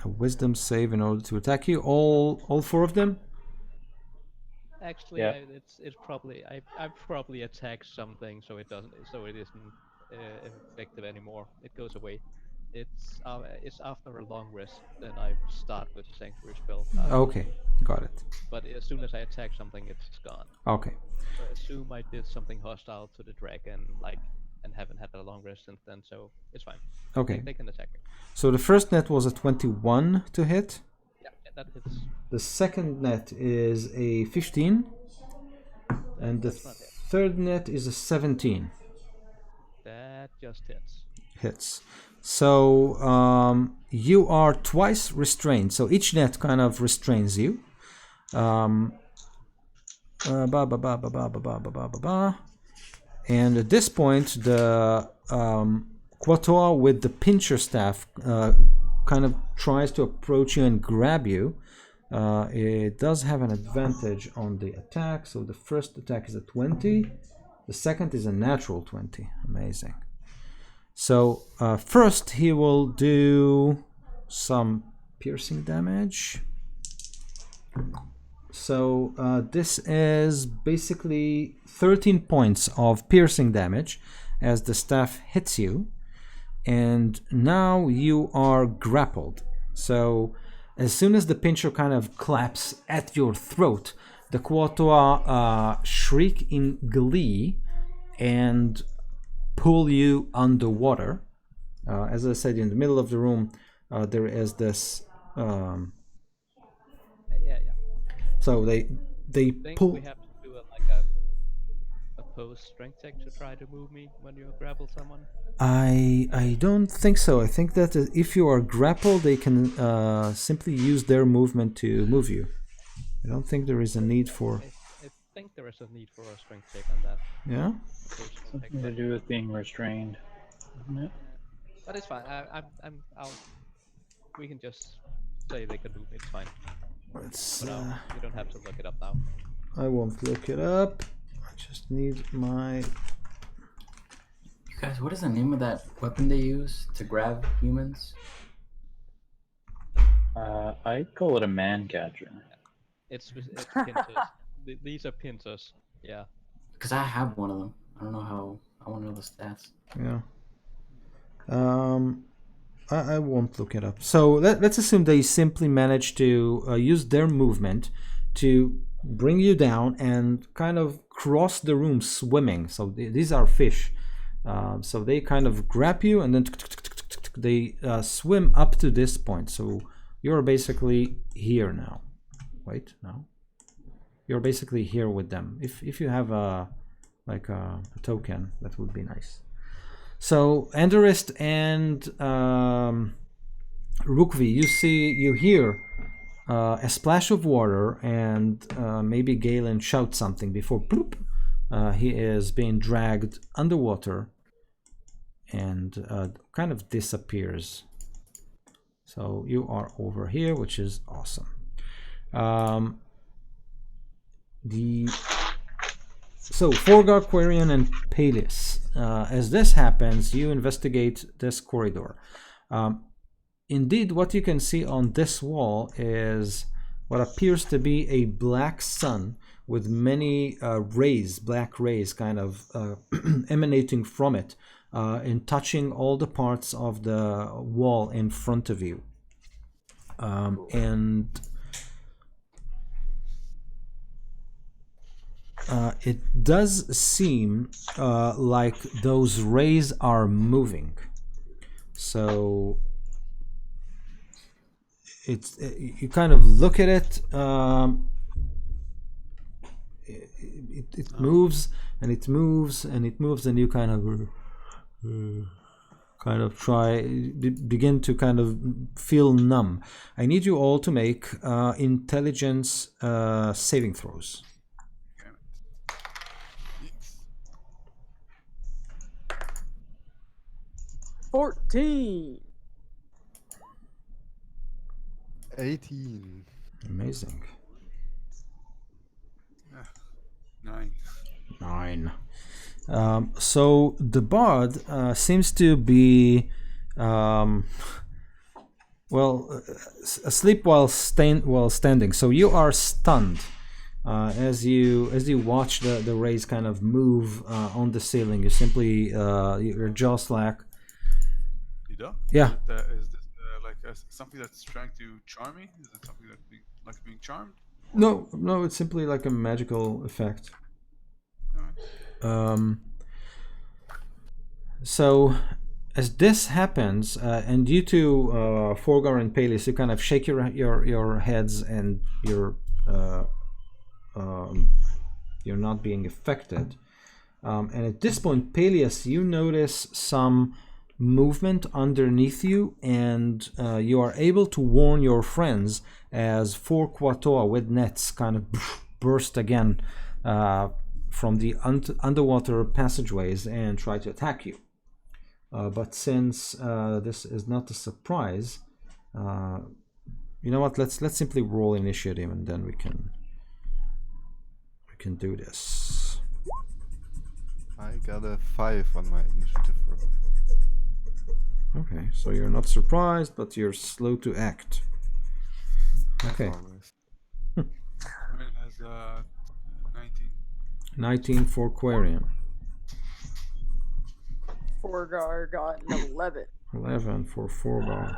A wisdom save in order to attack you. All 4 of them? Actually, Yeah. it's probably I probably attacked something so it isn't effective anymore. It goes away. It's after a long rest, then I start with the sanctuary spell. Okay, got it. But as soon as I attack something, it's gone. Okay. So I assume I did something hostile to the dragon, and haven't had a long rest since then, so it's fine. Okay. They can attack me. So the first net was a 21 to hit. Yeah, that hits. The second net is a 15. And the That's not it. third net is a 17. That just hits. Hits. So you are twice restrained. So each net kind of restrains you. And at this point, the Quatoa with the pincher staff kind of tries to approach you and grab you. It does have an advantage on the attack. So the first attack is a 20. The second is a natural 20. Amazing. So first he will do some piercing damage. So this is basically 13 points of piercing damage as the staff hits you. And now you are grappled. So as soon as the pincher kind of claps at your throat, the Quatoa shriek in glee and pull you underwater. As I said, in the middle of the room, there is this. Yeah. So they Think pull. we have to do a opposed strength check to try to move me when you grapple someone. I don't think so. I think that if you are grappled, they can simply use their movement to move you. I don't think there is a need for. I think there is a need for a strength check on that. Yeah. Something to do with being restrained, isn't it? But it's fine. We can just say they can move me. It's fine. Let's. But you don't have to look it up now. I won't look it up. I just need my. You guys, what is the name of that weapon they use to grab humans? I call it a man catcher. It's pincers. These are pincers. Yeah. Because I have one of them. I don't know how. I want to know the stats. Yeah. I won't look it up. So let's assume they simply managed to use their movement to bring you down and kind of cross the room swimming. So these are fish. So they kind of grab you and then they swim up to this point. So you're basically here now. Wait, no. You're basically here with them. If you have a token, that would be nice. So Enderist and Rukvi, you hear a splash of water, and maybe Galen shouts something before bloop, he is being dragged underwater and kind of disappears. So you are over here, which is awesome. So Forgar, Quarian, and Peleus. As this happens, you investigate this corridor. Indeed, what you can see on this wall is what appears to be a black sun with many rays, black rays kind of emanating from it and touching all the parts of the wall in front of you. And it does seem like those rays are moving. So it's you kind of look at it. It moves and it moves and it moves, and you kind of begin to kind of feel numb. I need you all to make intelligence saving throws. 14. 18. Amazing. 9. So the bard seems to be asleep while standing. So you are stunned as you watch the rays kind of move on the ceiling. You simply your jaw slack. Yeah. Is this like something that's trying to charm me? Is it something that's like being charmed? No, it's simply like a magical effect. So as this happens, and you two, Forgar and Peleus, you kind of shake your heads, and you're not being affected. And at this point, Peleus, you notice some movement underneath you, and you are able to warn your friends as 4 Quatoa with nets kind of burst again from the underwater passageways and try to attack you. But since this is not a surprise, you know what? Let's simply roll initiative, and then we can do this. I got a 5 on my initiative roll. Okay, so you're not surprised, but you're slow to act. Okay. I mean, it has 19. 19 for Quarian. Forgar got an 11. 11 for Forgar.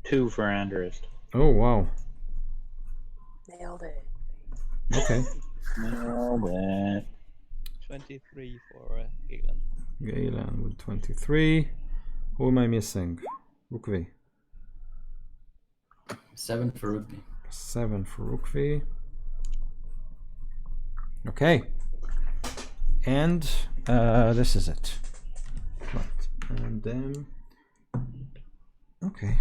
2 for Anderist. Oh, wow. Nailed it. Okay. Nailed it. 23 for Galen. Galen with 23. Who am I missing? Rukvi. 7 for Rugby. 7 for Rukvi. Okay. And this is it. Right. And then... Okay.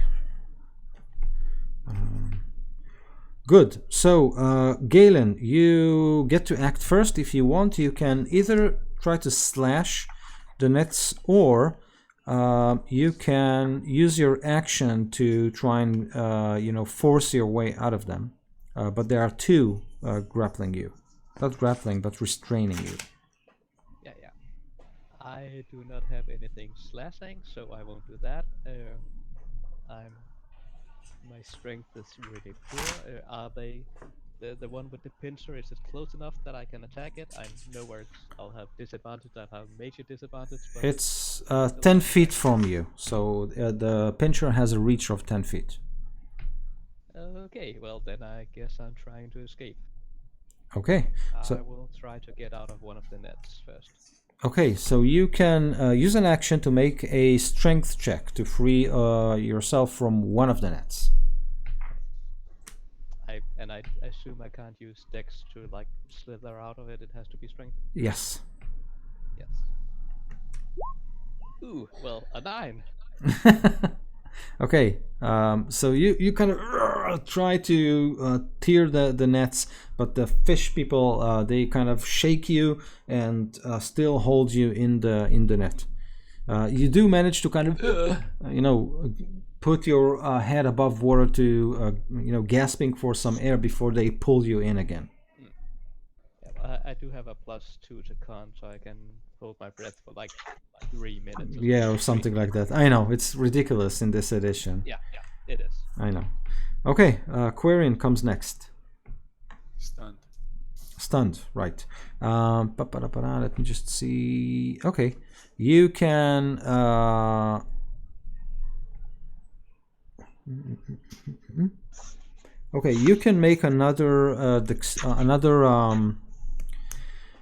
Good. So, Galen, you get to act first. If you want, you can either try to slash the nets, or you can use your action to try and force your way out of them. But there are two grappling you. Not grappling, but restraining you. Yeah, yeah. I do not have anything slashing, so I won't do that. My strength is really poor. Are they the one with the pincer? Is it close enough that I can attack it? I know where I'll have disadvantage. I have major disadvantage. But It's 10 feet from you, so the pincher has a reach of 10 feet. Okay, well then I guess I'm trying to escape. Okay, I so will try to get out of one of the nets first. okay, so you can use an action to make a strength check to free yourself from one of the nets. I assume I can't use dex to like slither out of it. It has to be strength. Yes. Yes. Ooh, well, a 9. Okay, so you kind of try to tear the nets, but the fish people they kind of shake you and still hold you in the net. You do manage to kind of put your head above water to gasping for some air before they pull you in again. Yeah, I do have a +2 to con, so I can hold my breath for like 3 minutes. Yeah, or something like that. I know, it's ridiculous in this edition. Yeah, it is. I know. Okay, Quarian comes next. Stunned. Stunned, right. Let me just see. Okay, you can... Okay, you can make another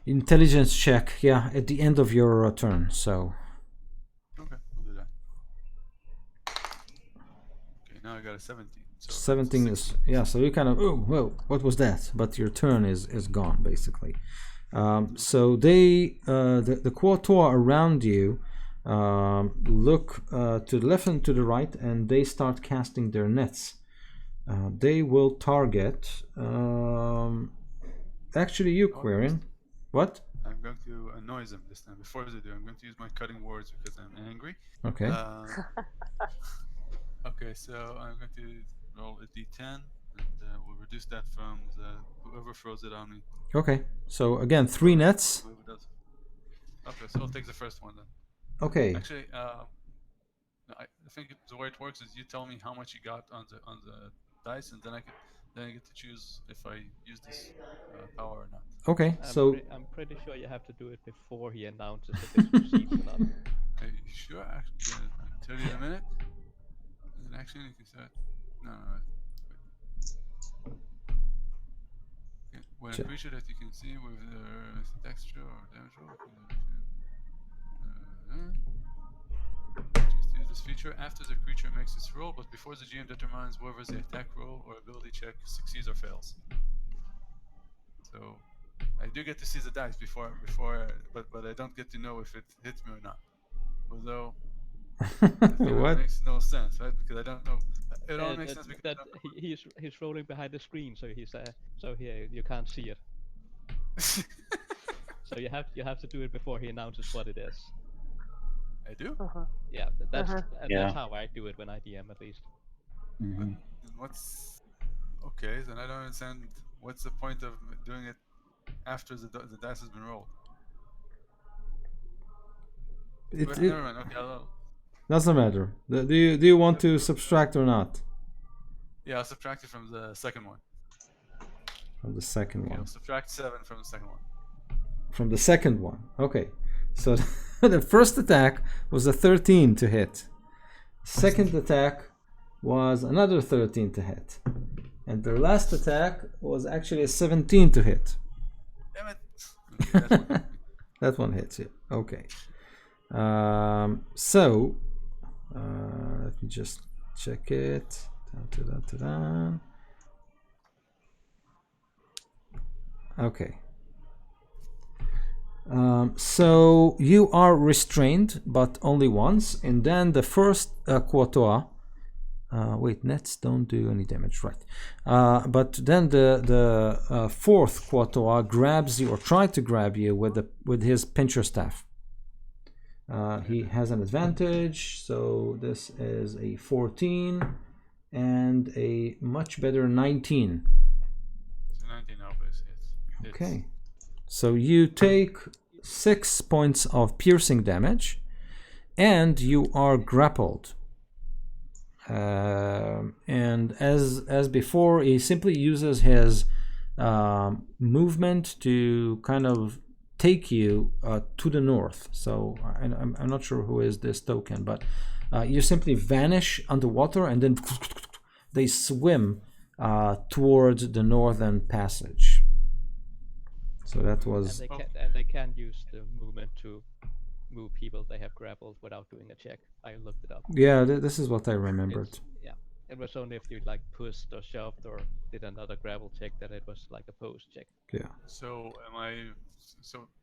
intelligence check, yeah, at the end of your turn. So. Okay, I'll do that. Okay, now I got a 17. So 17 is, yeah. So you kind of, oh, whoa, what was that? But your turn is gone basically. So they, the Quatoa around you, look to the left and to the right, and they start casting their nets. They will target. Actually, you, Quarian. What? I'm going to annoy them this time. Before they do, I'm going to use my cutting words because I'm angry. Okay. Okay, so I'm going to roll a d10, and we'll reduce that from whoever throws it on me. Okay. So again, 3 nets. Whoever does. Okay, so I'll take the first one then. Okay. Actually, I think the way it works is you tell me how much you got on the dice, and then I get to choose if I use this power or not. Okay. So I'm pretty sure you have to do it before he announces if it succeeds or not. Are you sure? Actually, I'll tell you in a minute. And actually, you can say no. Wait. Okay. When a creature that you can see with texture or damage roll. Choose to use this feature after the creature makes its roll, but before the GM determines whether the attack roll or ability check succeeds or fails. So I do get to see the dice before, but I don't get to know if it hits me or not. Although what? It makes no sense, right? Because I don't know. It all makes sense because he's rolling behind the screen, so so here you can't see it. So you have to do it before he announces what it is. I do. Yeah, that's how I do it when I DM at least. Mm-hmm. What's okay? Then I don't understand. What's the point of doing it after the dice has been rolled? Never mind. Okay, doesn't matter. Do you want to subtract or not? Yeah, I'll subtract it from the second one. From the second one. I'll subtract 7 from the second one. From the second one. Okay. So the first attack was a 13 to hit. Second attack was another 13 to hit. And the last attack was actually a 17 to hit. Damn it. Okay, that one hits you. Okay. So let me just check it. Okay. So you are restrained, but only once, and then the first Quatoa. Wait, nets don't do any damage, right? But then the fourth Quatoa grabs you, or tried to grab you with his pincher staff. He has an advantage, so this is a 14 and a much better 19. So 19 obviously hits. Okay, so you take 6 points of piercing damage, and you are grappled. And as before, he simply uses his movement to kind of take you to the north. So I'm not sure who is this token, but you simply vanish underwater, and then they swim towards the northern passage. So that was. And they can use the movement to move people they have grappled without doing a check. I looked it up. Yeah, this is what I remembered. Yeah, it was only if you like pushed or shoved or did another grapple check that it was like a post check. Yeah. So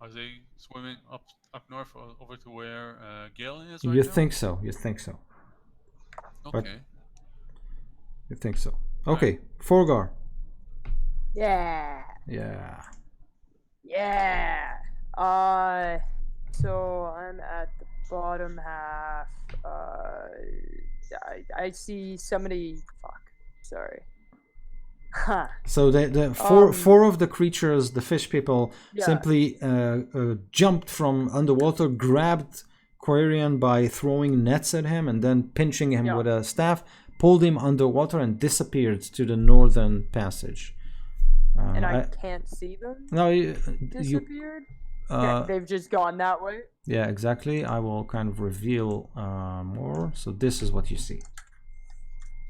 are they swimming up north over to where Galen is right You now? think so? You think so? Okay. You think so? Okay, Forgar. Yeah. Yeah. Yeah. So I'm at the bottom half. I see somebody. Fuck. Sorry. Huh. So the four of the creatures, the fish people, simply jumped from underwater, grabbed Quarian by throwing nets at him, and then pinching him with a staff, pulled him underwater, and disappeared to the northern passage. And I can't see them. No, disappeared. They've just gone that way. Yeah, exactly. I will kind of reveal more. So this is what you see.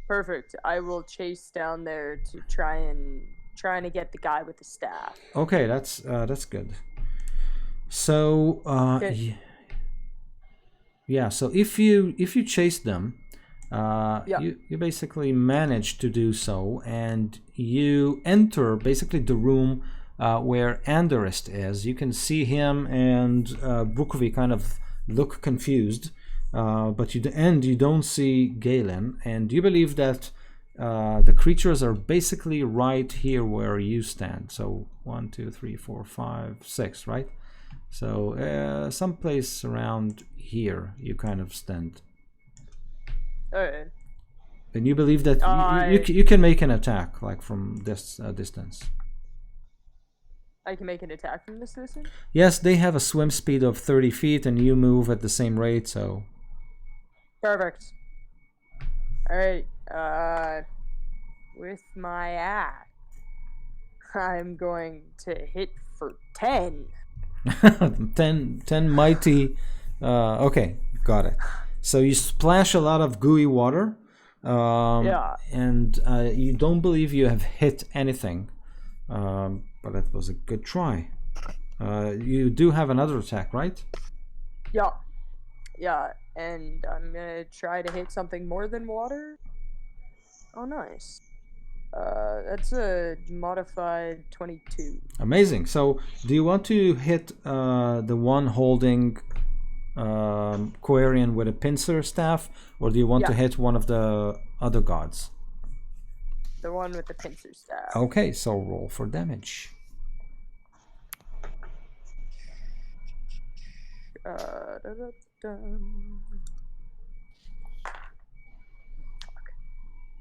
Perfect. I will chase down there to trying to get the guy with the staff. Okay, that's good. So yeah. So if you chase them, you basically manage to do so, and you enter basically the room where Anderist is. You can see him and Brookvi kind of look confused, but you don't see Galen, and you believe that the creatures are basically right here where you stand. So 1, 2, 3, 4, 5, 6, right? So someplace around here you kind of stand. Alright. And you believe that you can make an attack like from this distance. I can make an attack from this distance? Yes, they have a swim speed of 30 feet and you move at the same rate, so... Perfect. Alright, with my axe, I'm going to hit for 10. 10 mighty... okay, got it. So you splash a lot of gooey water, and you don't believe you have hit anything. But that was a good try. You do have another attack, right? Yeah. Yeah, and I'm gonna try to hit something more than water. Oh, nice. That's a modified 22. Amazing. So, do you want to hit the one holding Quarian with a pincer staff, or do you want to hit one of the other gods? The one with the pincer staff. Okay, so roll for damage.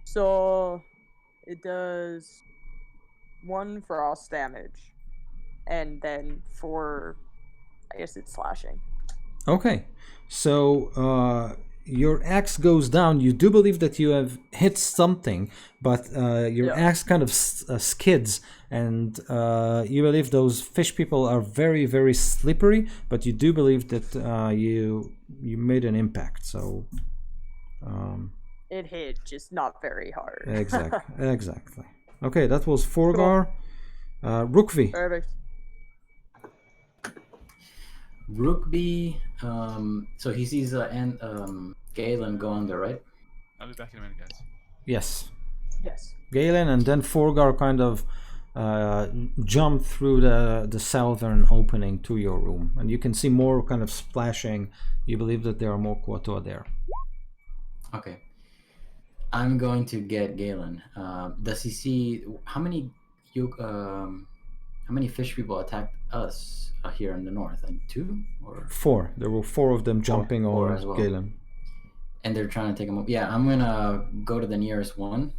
So it does 1 frost damage, and then 4, I guess it's slashing. Okay, so your axe goes down. You do believe that you have hit something, but your axe kind of skids, and you believe those fish people are very, very slippery, but you do believe that you made an impact. So it hit, just not very hard. Exactly. Okay, that was Forgar. Brookvi. Perfect. Brookby, so he sees Galen go under, right? I'll be back in a minute, guys. Yes. Yes. Galen and then Forgar kind of jump through the southern opening to your room, and you can see more kind of splashing. You believe that there are more Quatoa there. Okay. I'm going to get Galen. Does he see how many How many fish people attacked us here in the north? And 2 or 4. There were 4 of them jumping four on as well. Galen. And they're trying to take him up. Yeah, I'm gonna go to the nearest one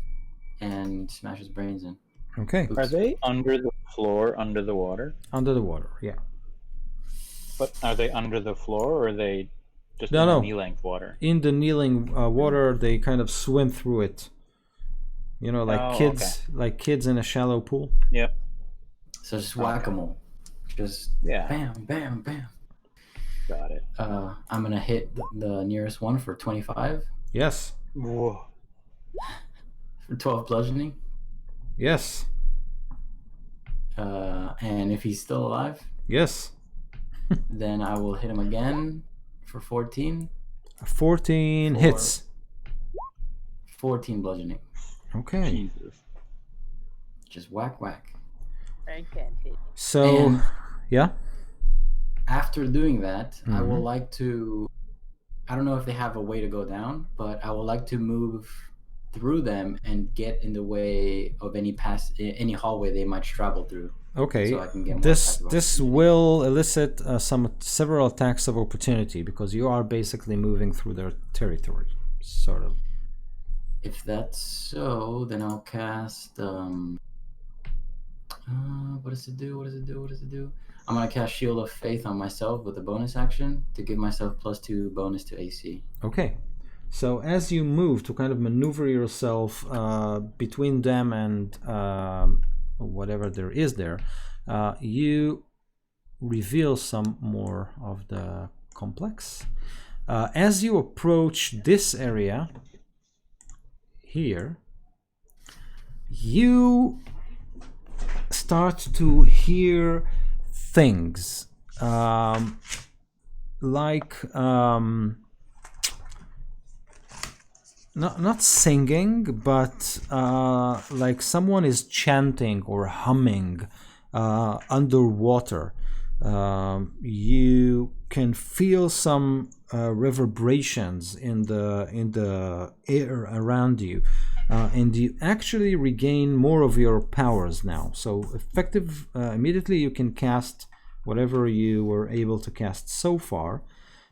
and smash his brains in. Okay. Are they under the floor, under the water? Under the water, yeah. But are they under the floor, or are they just No, in no. the knee-length water? In the kneeling water, they kind of swim through it. You know, like kids in a shallow pool. Yep. So just whack-a-mole. Just bam, bam, bam. Got it. I'm gonna hit the nearest one for 25. Yes. Whoa. For 12 bludgeoning. Yes. And if he's still alive, Yes. then I will hit him again for 14. 14 For- hits. 14 bludgeoning. Okay. Jesus. Just whack, whack. I can't hit. So, And yeah. after doing that, I Mhm. would like to. I don't know if they have a way to go down, but I would like to move through them and get in the way of any hallway they might travel through. Okay. So I can get more This attacks of this opportunity. will elicit several attacks of opportunity because you are basically moving through their territory, sort of. If that's so, then I'll cast. What does it do? What does it do? What does it do? I'm gonna cast Shield of Faith on myself with a bonus action to give myself +2 bonus to AC. Okay. So as you move to kind of maneuver yourself between them and whatever there is there, you reveal some more of the complex. As you approach this area here, you start to hear things like not singing, but like someone is chanting or humming underwater. You can feel some reverberations in the air around you, and you actually regain more of your powers now. So effective, immediately you can cast whatever you were able to cast so far.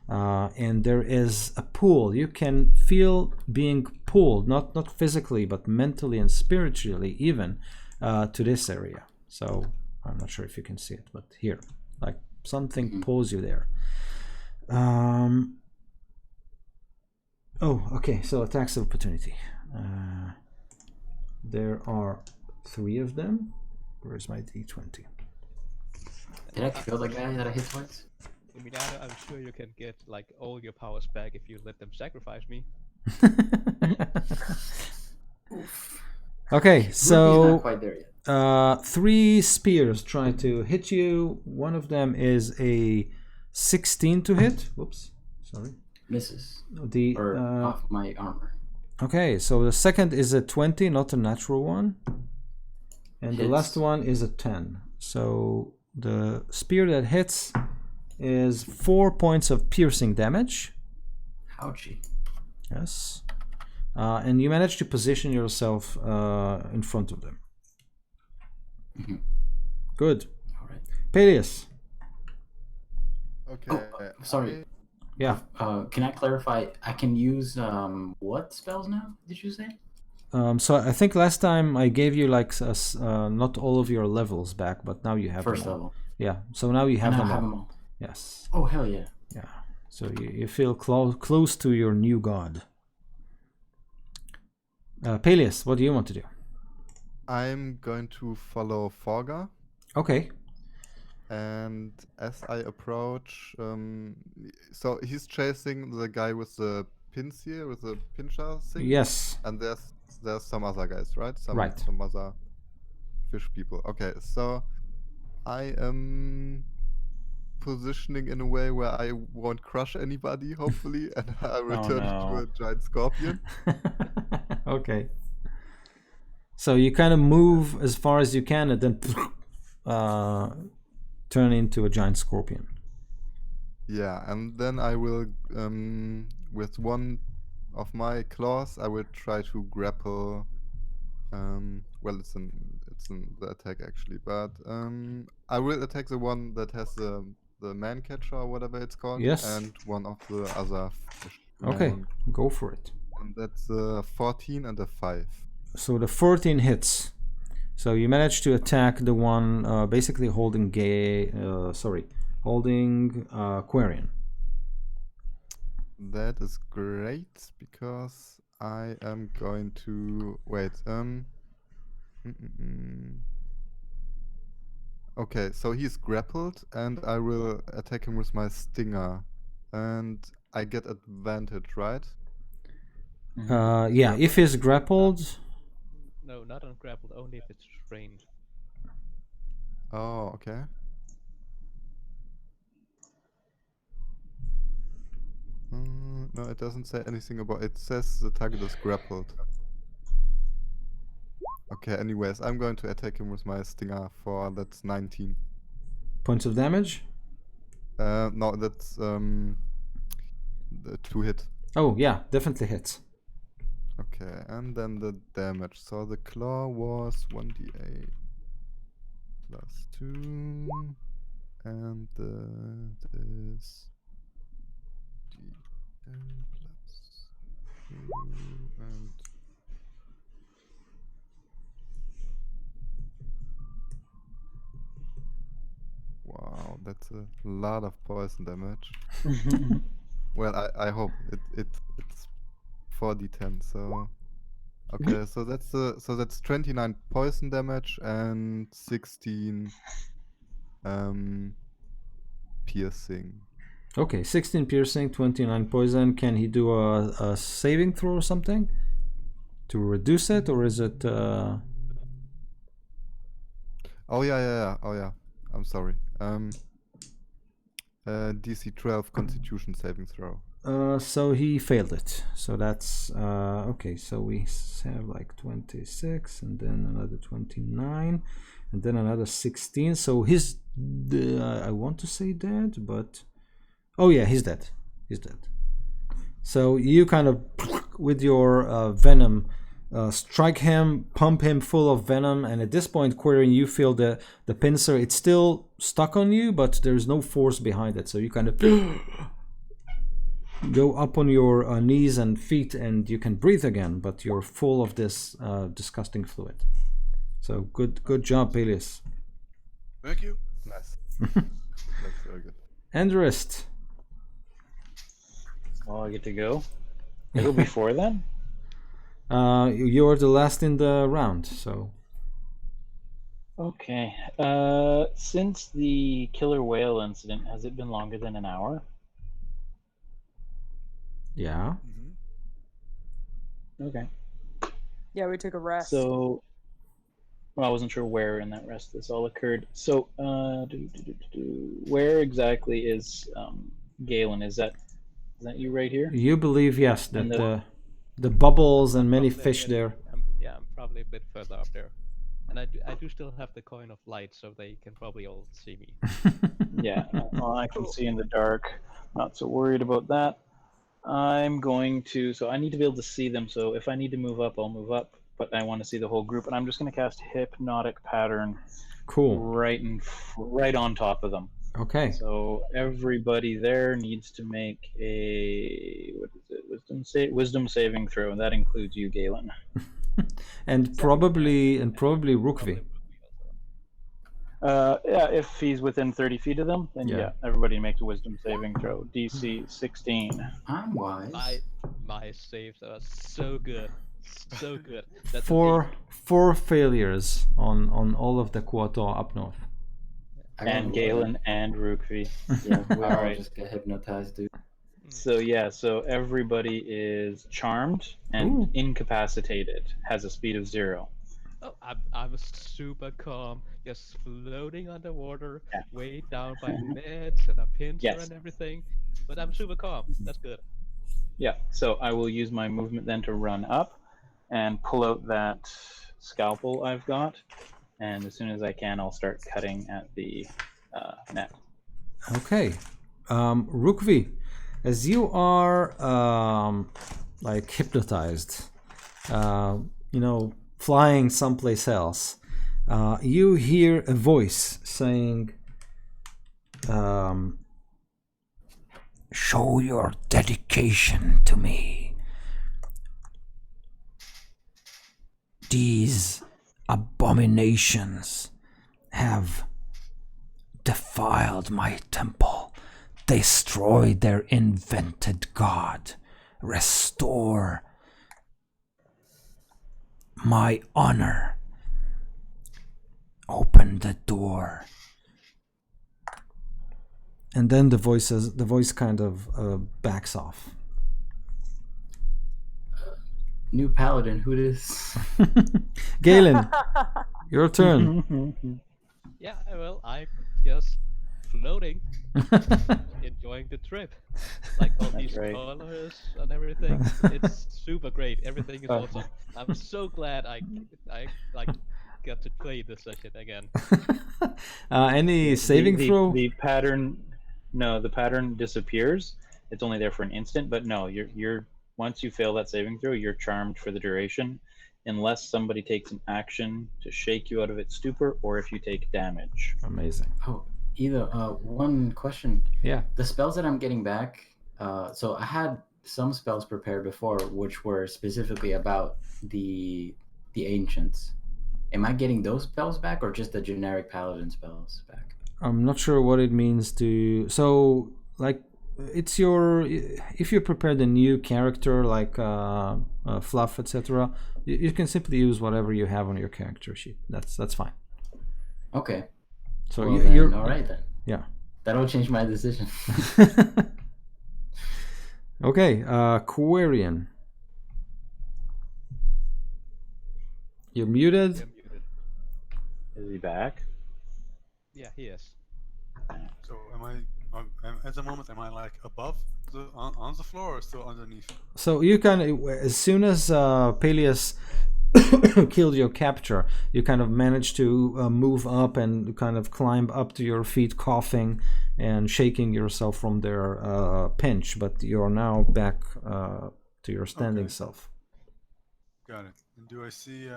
And there is a pull. You can feel being pulled, not physically, but mentally and spiritually even, to this area. So I'm not sure if you can see it, but here, like something pulls you there. Oh, okay, so attacks of opportunity. There are 3 of them. Where's my D20? Did I kill the guy that I hit twice? Emiliano, I'm sure you can get like all your powers back if you let them sacrifice me. Okay, Ruby's so not quite there yet. 3 spears try to hit you. One of them is a 16 to hit. Whoops, sorry. Misses. The Off my armor. okay, so the second is a 20, not a natural one, and the Hits. last one is a 10. So the spear that hits is 4 points of piercing damage. Ouchie. Yes. And you manage to position yourself in front of them. Good. All right. Peleus. Okay. Sorry. Yeah. Can I clarify? I can use what spells now? Did you say? So I think last time I gave you like not all of your levels back, but now you have First them all. level. Yeah. So now you have And I them have all. them all. Yes. Oh hell yeah! Yeah. So you feel close to your new god. Peleus, what do you want to do? I'm going to follow Forga, Okay. and as I approach, so he's chasing the guy with the pins here, with the pincher thing. Yes. And there's some other guys, right? Right. Some other fish people. Okay, so I am positioning in a way where I won't crush anybody, hopefully, and I return to a giant scorpion. Okay. So you kind of move as far as you can and then turn into a giant scorpion. Yeah, and then I will, with one of my claws, I will try to grapple. Well, it's in the attack actually, but I will attack the one that has the man catcher or whatever it's called. Yes. And one of the other fish. Okay, man. go for it. And that's a 14 and a 5. So the 14 hits. So you manage to attack the one basically holding Quarian. That is great because I am going to wait. Okay, so he's grappled, and I will attack him with my stinger, and I get advantage, right? Yeah, if he's grappled. No, not on grappled, only if it's trained. Oh, okay. No, it doesn't say anything about it. Says the target is grappled. Okay, anyways, I'm going to attack him with my stinger that's 19. Points of damage? No, that's the 2 hit. Oh, yeah, definitely hits. Okay, and then the damage. So the claw was 1d8 plus 2, and that is d10 plus 2, and wow, that's a lot of poison damage. Well, I hope it's 4d10. So okay, so that's 29 poison damage and 16 piercing. Okay, 16 piercing, 29 poison. Can he do a saving throw or something to reduce it, or is it? Oh yeah. Oh yeah. I'm sorry. DC 12 Constitution saving throw. So he failed it. So that's okay. So we have like 26, and then another 29, and then another 16. So he's I want to say dead, but oh yeah, he's dead. He's dead. So you kind of with your venom strike him, pump him full of venom, and at this point, Quarian, you feel the pincer. It's still stuck on you, but there's no force behind it. So you kind of go up on your knees and feet, and you can breathe again, but you're full of this disgusting fluid. So good job, Peleus. Thank you. Nice. That's very good. Andrist. Oh, I get to go. I go before then. You're the last in the round, so. Okay. Since the killer whale incident, has it been longer than an hour? Yeah. Okay. Yeah, we took a rest. So, well, I wasn't sure where in that rest this all occurred. So, where exactly is Galen? Is that you right here? You believe, yes, that And the bubbles and many Probably fish a bit- there. I'm probably a bit further up there. And I do still have the coin of light, so they can probably all see me. Yeah, well, I can see in the dark. Not so worried about that. I'm going to, so I need to be able to see them. So if I need to move up, I'll move up. But I want to see the whole group, and I'm just going to cast Hypnotic Pattern Cool. right on top of them. Okay. So everybody there needs to make a wisdom saving throw, and that includes you, Galen. and probably Rukvi. Yeah, if he's within 30 feet of them, then Yeah. yeah, everybody makes a wisdom saving throw. DC 16. I'm wise. My saves are so good. So good. That's Four failures on all of the Quator up north. I got And one. Galen and Rukvi. Yeah, we all Alright. just get hypnotized, dude. So yeah, so everybody is charmed and Ooh. incapacitated. Has a speed of 0. Oh, I'm super calm, just floating underwater, Yeah. weighed down by meds and a pincer Yes. and everything. But I'm super calm. That's good. Yeah, so I will use my movement then to run up and pull out that scalpel I've got. And as soon as I can, I'll start cutting at the net. Okay. Rukvi, as you are like hypnotized, flying someplace else, you hear a voice saying, show your dedication to me. These abominations have defiled my temple, destroyed their invented god, restore my honor, open the door. And then the voice kind of backs off. New paladin, who this? Galen, your turn. Yeah, well, I'm just floating, enjoying the trip. Like all these right. colors and everything. It's super great. Everything is awesome. I'm so glad I like got to play this session again. Any saving throw? The pattern, no, the pattern disappears. It's only there for an instant, but no, you're once you fail that saving throw, you're charmed for the duration, unless somebody takes an action to shake you out of its stupor, or if you take damage. Amazing. Oh, either one question. Yeah. The spells that I'm getting back, so I had some spells prepared before, which were specifically about the ancients. Am I getting those spells back, or just the generic paladin spells back? I'm not sure what it means to. So, like, it's your. If you prepared a new character, like fluff, etc., you can simply use whatever you have on your character sheet. That's fine. Okay. So Well, you're all right then. Yeah. That'll change my decision. Okay, Quarian. You're muted. I'm muted. Is he back? Yeah, he is. So at the moment, am I like above on the floor or still underneath? So you kind of, as soon as Peleus killed your capture, you kind of managed to move up and kind of climb up to your feet, coughing and shaking yourself from their pinch, but you're now back to your standing self. Got it. And do I see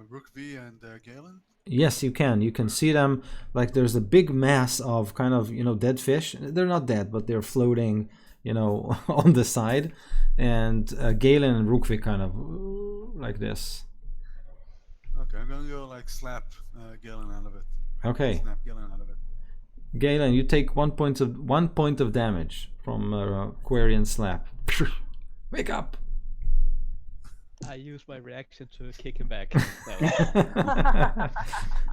Rook V and Galen? Yes, you can. You can see them. Like there's a big mass of kind of, dead fish. They're not dead, but they're floating, on the side. And Galen and Rookvik kind of like this. Okay, I'm gonna go like slap Galen out of it. Okay. Snap Galen out of it. Galen, you take 1 point of damage from Quarian slap. Wake up! I use my reaction to kick him back. No.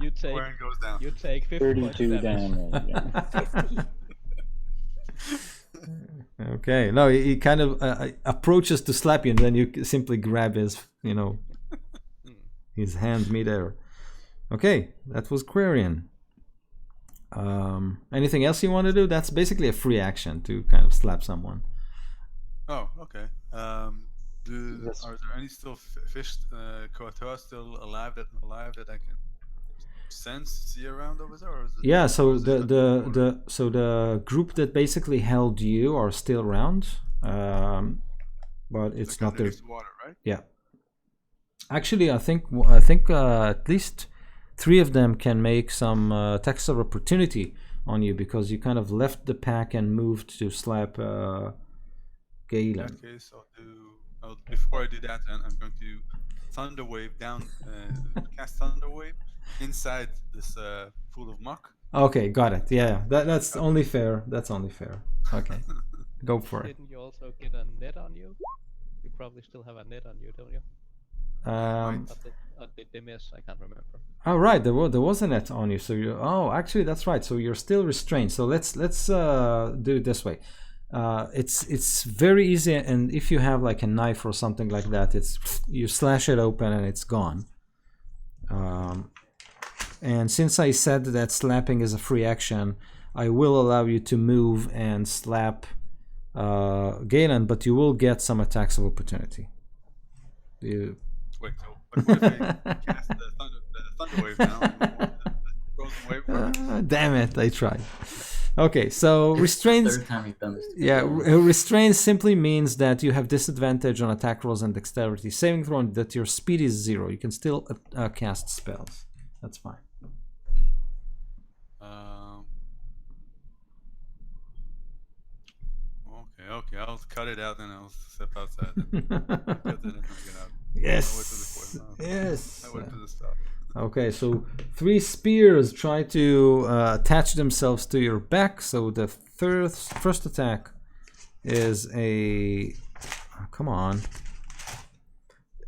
you take Quarian goes down. you take 50 points 32 of damage. damage. Okay, no, he kind of approaches to slap you, and then you simply grab his, his hand midair. Okay, that was Quarian. Anything else you want to do? That's basically a free action to kind of slap someone. Oh, okay. Are there any still fish Koatoa still alive that I can see around over there? Or is it, Yeah, so or is it the group that basically held you are still around, but it's like not there. underneath the water, right? Yeah. Actually, I think at least 3 of them can make some attacks of opportunity on you because you kind of left the pack and moved to slap In Galen. that case, before I do that, then I'm going to Thunder Wave down, cast Thunder Wave inside this pool of muck. Okay, got it. Yeah, that's only fair. That's only fair. Okay, go for it. Didn't you also get a net on you? You probably still have a net on you, don't you? Or did they miss? I can't remember. Oh right, there was a net on you. So actually that's right. So you're still restrained. So let's do it this way. It's very easy, and if you have like a knife or something like that, you slash it open and it's gone. And since I said that slapping is a free action, I will allow you to move and slap Galen, but you will get some attacks of opportunity. Wait, so what if I cast the thunder wave now? The frozen wave? Damn it, I tried. Okay, so restraints. Third time you've done this. Yeah, restraint simply means that you have disadvantage on attack rolls and dexterity saving throw, and that your speed is 0. You can still cast spells. That's fine. Okay. I'll cut it out and I'll step outside. Cut it and I'll get out. Yes. I wait to the Yes. I wait to the stop. Okay, so 3 spears try to attach themselves to your back. So the first attack is a... come on.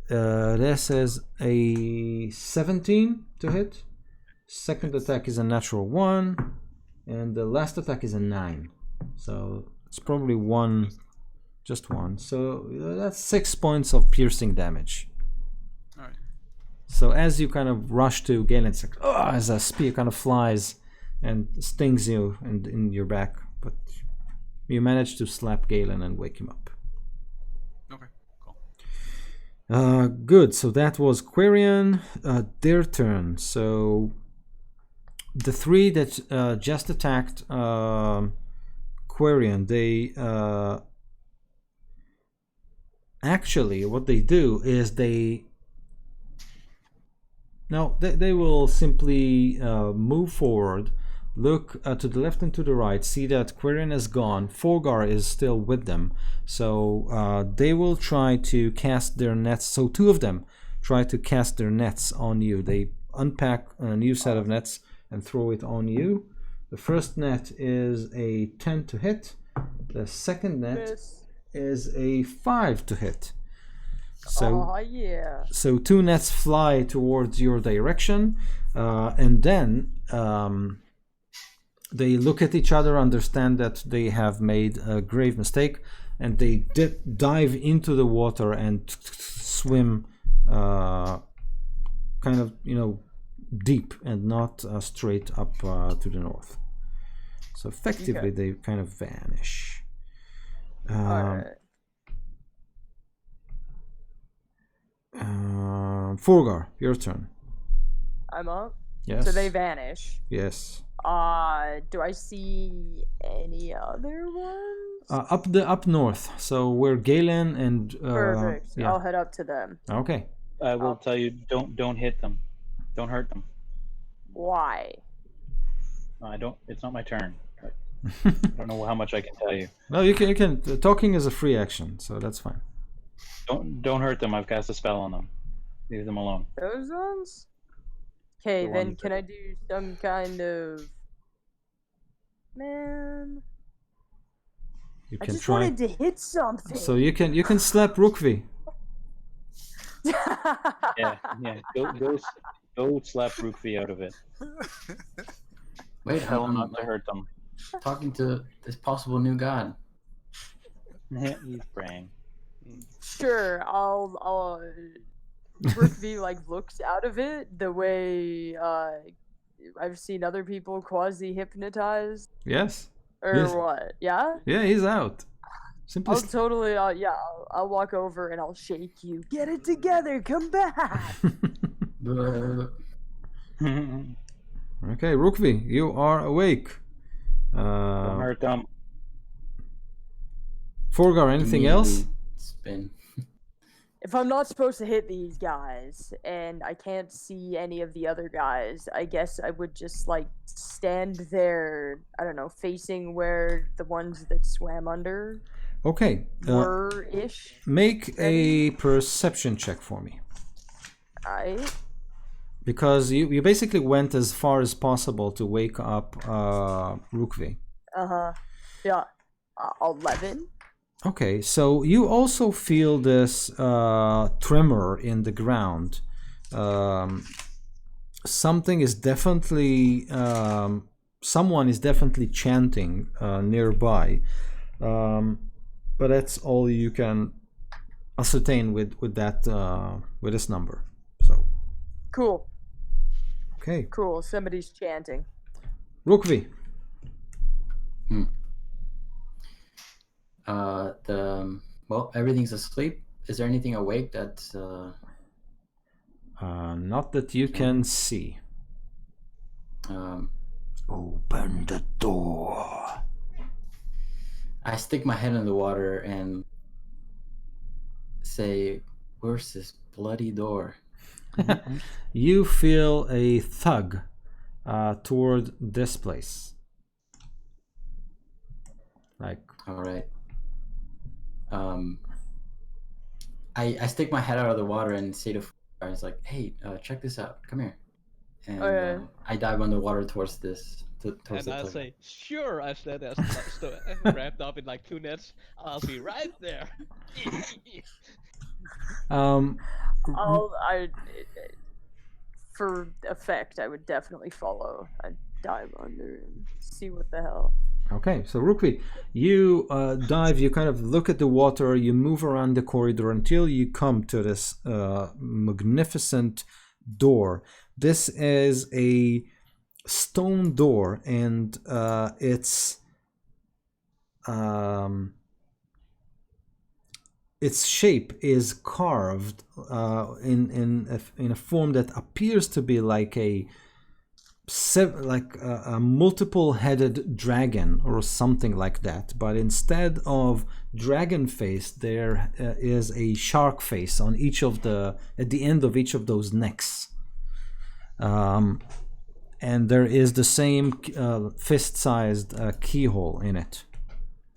This is a 17 to hit. Second attack is a natural 1. And the last attack is a 9. So it's probably just one. So that's 6 points of piercing damage. Alright. So as you kind of rush to Galen, it's like, oh, as a spear kind of flies and stings you in your back. But you manage to slap Galen and wake him up. Okay, cool. Good, so that was Quarian. Their turn. So the 3 that just attacked Quarian, they actually what they do is they will simply move forward, look to the left and to the right, see that Quarian is gone, Forgar is still with them, so they will try to cast their nets. So 2 of them try to cast their nets on you. They unpack a new set of nets and throw it on you. The first net is a 10 to hit. The second net is a 5 to hit. So, yeah. So 2 nets fly towards your direction, and then they look at each other, understand that they have made a grave mistake, and they dive into the water and swim kind of, deep and not straight up to the north. So effectively, they kind of vanish. Forgar, your turn. I'm up. Yes. So they vanish. Yes. Do I see any other ones? Up north. So where Galen and Perfect. yeah. I'll head up to them. Okay. I will tell you, don't hit them. Don't hurt them. Why? I don't. It's not my turn. I don't know how much I can tell you. No, you can. Talking is a free action, so that's fine. Don't hurt them. I've cast a spell on them. Leave them alone. Those ones? Okay, The then ones can I do some kind of... Man... You I can just try. wanted to hit something. So you can slap Rookvi. Yeah. Go slap Rookvi out of it. Wait, Tell him I'm not to hurt them. talking to this possible new god. He's praying. Sure, I'll Brookby looks out of it the way I've seen other people quasi-hypnotized. Yes. Or Yes. what? Yeah? Yeah, he's out. Simply. I'll totally, I'll walk over and I'll shake you. Get it together, come back! Okay, Rookvi, you are awake. Don't hurt them. Forgar, anything else? Spin. If I'm not supposed to hit these guys, and I can't see any of the other guys, I guess I would just, stand there, I don't know, facing where the ones that swam under Okay. were-ish. Make a perception check for me. Alright. Because you basically went as far as possible to wake up Rookvi. Uh-huh. Yeah. 11? Okay, so you also feel this tremor in the ground. Something is definitely, someone is definitely chanting nearby. But that's all you can ascertain with that with this number. So. Cool. Okay. Cool. Somebody's chanting. Rookvi. Well, everything's asleep. Is there anything awake that's Not that you can see. Open the door. I stick my head in the water and say, "Where's this bloody door?" You feel a thug toward this place. Like, all right. I stick my head out of the water and say to it's like, hey, check this out. Come here. And Okay. I dive underwater towards this. Towards And the I tug. say, sure, I said as wrapped up in like 2 nets. I'll be right there. For effect, I would definitely follow. I'd dive under and see what the hell. okay, so Rukvi, you dive, you kind of look at the water, you move around the corridor until you come to this magnificent door. This is a stone door, and its shape is carved in a form that appears to be like a multiple-headed dragon or something like that, but instead of dragon face, there is a shark face on each of at the end of each of those necks, and there is the same fist-sized keyhole in it.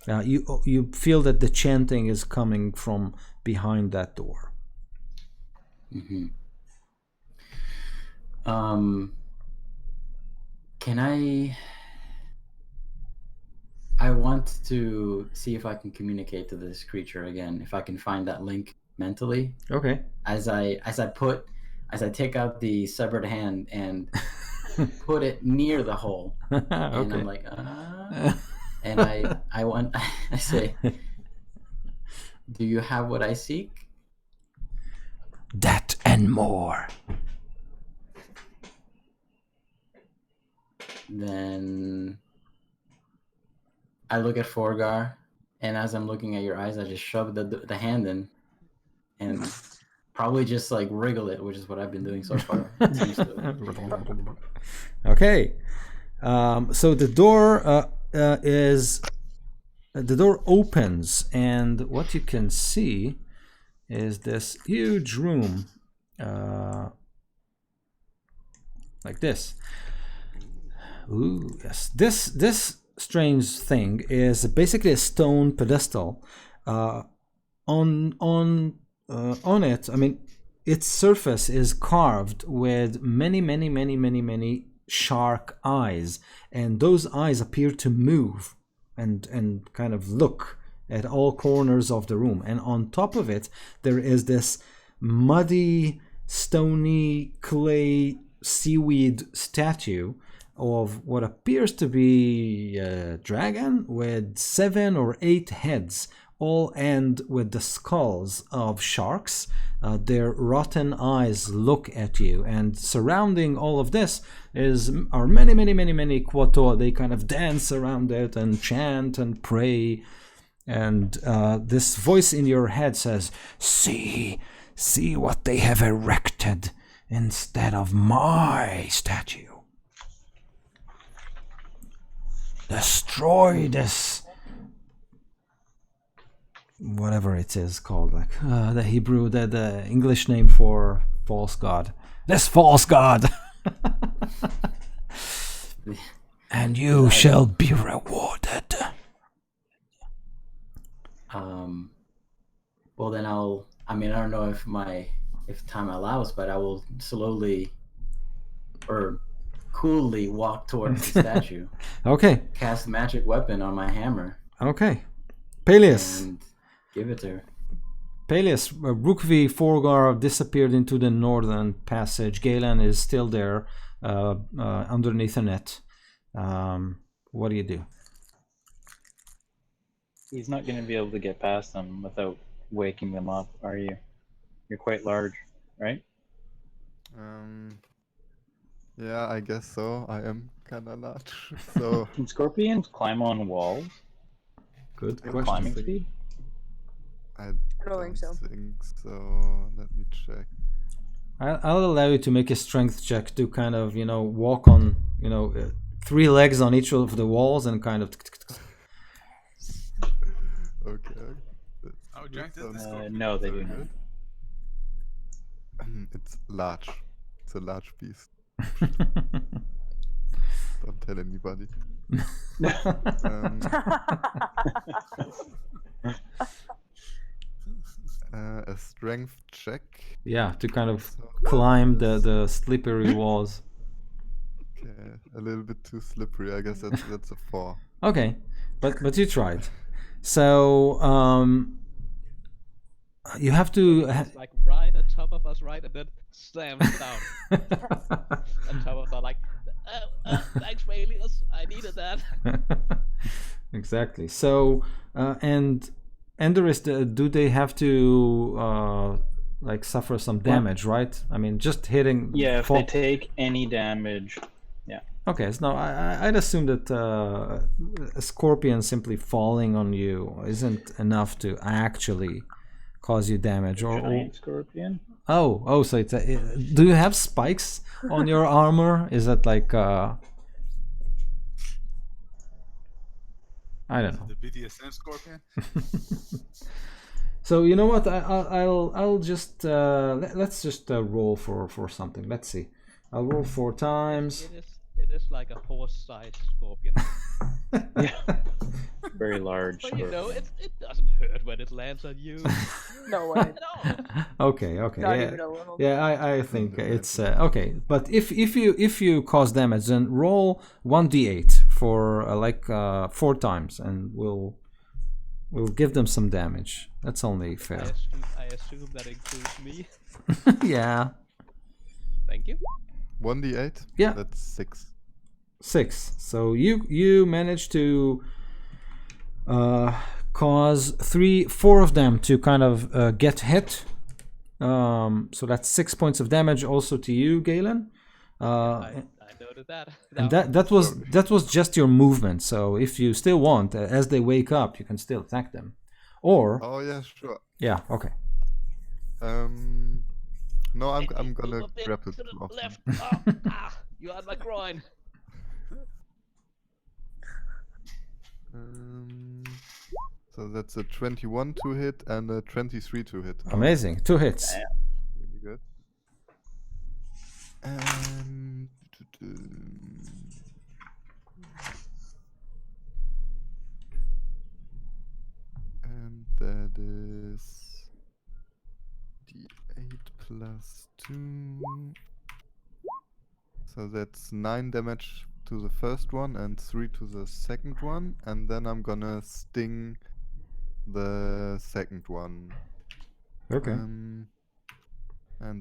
You feel that the chanting is coming from behind that door. Mm-hmm. Can I want to see if I can communicate to this creature again, if I can find that link mentally. Okay. As I take out the severed hand and put it near the hole. And Okay. I'm like, and I say, do you have what I seek? That and more. Then I look at Forgar, and as I'm looking at your eyes, I just shove the hand in, and probably just like wriggle it, which is what I've been doing so far. Okay. So the door opens, and what you can see is this huge room, like this. Ooh, yes. This strange thing is basically a stone pedestal. On it, I mean, its surface is carved with many shark eyes, and those eyes appear to move and kind of look at all corners of the room. And on top of it, there is this muddy, stony, clay, seaweed statue of what appears to be a dragon with 7 or 8 heads, all end with the skulls of sharks. Their rotten eyes look at you, and surrounding all of this are many Quato. They kind of dance around it and chant and pray, and this voice in your head says, see what they have erected instead of my statue. Destroy this, whatever it is called, like the Hebrew, the English name for false god. This false god, and you shall be rewarded. Well, then I don't know if time allows, but I will slowly or coolly walk towards the statue. Okay. Cast magic weapon on my hammer. Okay. Peleus. And give it to her. Peleus, Rukvi Forgar disappeared into the northern passage. Galen is still there underneath a net. What do you do? He's not going to be able to get past them without waking them up, are you? You're quite large, right? Yeah, I guess so. I am kind of large. So Can scorpions climb on walls? Good With question. climbing speed? I don't think so. think so. Let me check. I'll allow you to make a strength check to kind of, walk on, 3 legs on each of the walls and kind of. Okay. Oh, Jack did this. No, they do not. It's large. It's a large beast. Don't tell anybody. A strength check. Yeah, to kind of So climb the slippery walls. Okay, a little bit too slippery. I guess that's a 4. Okay, but you tried. So you have to. It's like right on top of us, right, and then slams down. On top of us, like, thanks for alias, I needed that. Exactly. So and Enderist, do they have to like suffer some damage, right? I mean, just hitting. Yeah, if they take any damage. Yeah. Okay, so no, I'd assume that a scorpion simply falling on you isn't enough to actually cause you damage. Giant scorpion. Oh, so it's do you have spikes on your armor? Is that like I don't know. The BDSM scorpion. So you know what? I'll just let's just roll for something. Let's see. I'll roll 4 times. It is like a horse-sized scorpion. Yeah. Very large. But you know, scorpion. it doesn't hurt when it lands on you. No way. At all. Okay. Not Yeah. even a little. Yeah, I think it's okay. But if you cause damage, then roll 1d8 for 4 times, and we'll give them some damage. That's only fair. I assume that includes me. Yeah. Thank you. 1d8? Yeah. That's 6. 6. So you managed to cause 4 of them to kind of get hit. So that's 6 points of damage also to you, Galen. I noted that. And that was just your movement. So if you still want, as they wake up, you can still attack them. Or Oh yeah, sure. yeah, okay. No, I'm Move gonna a bit grab it to the off him. left. You had my groin. So that's a 21 to hit and a 23 to hit. Amazing. 2 hits. Really good. And that is d8 plus 2. So that's 9 damage to the first one and 3 to the second one, and then I'm gonna sting the second one. Okay. And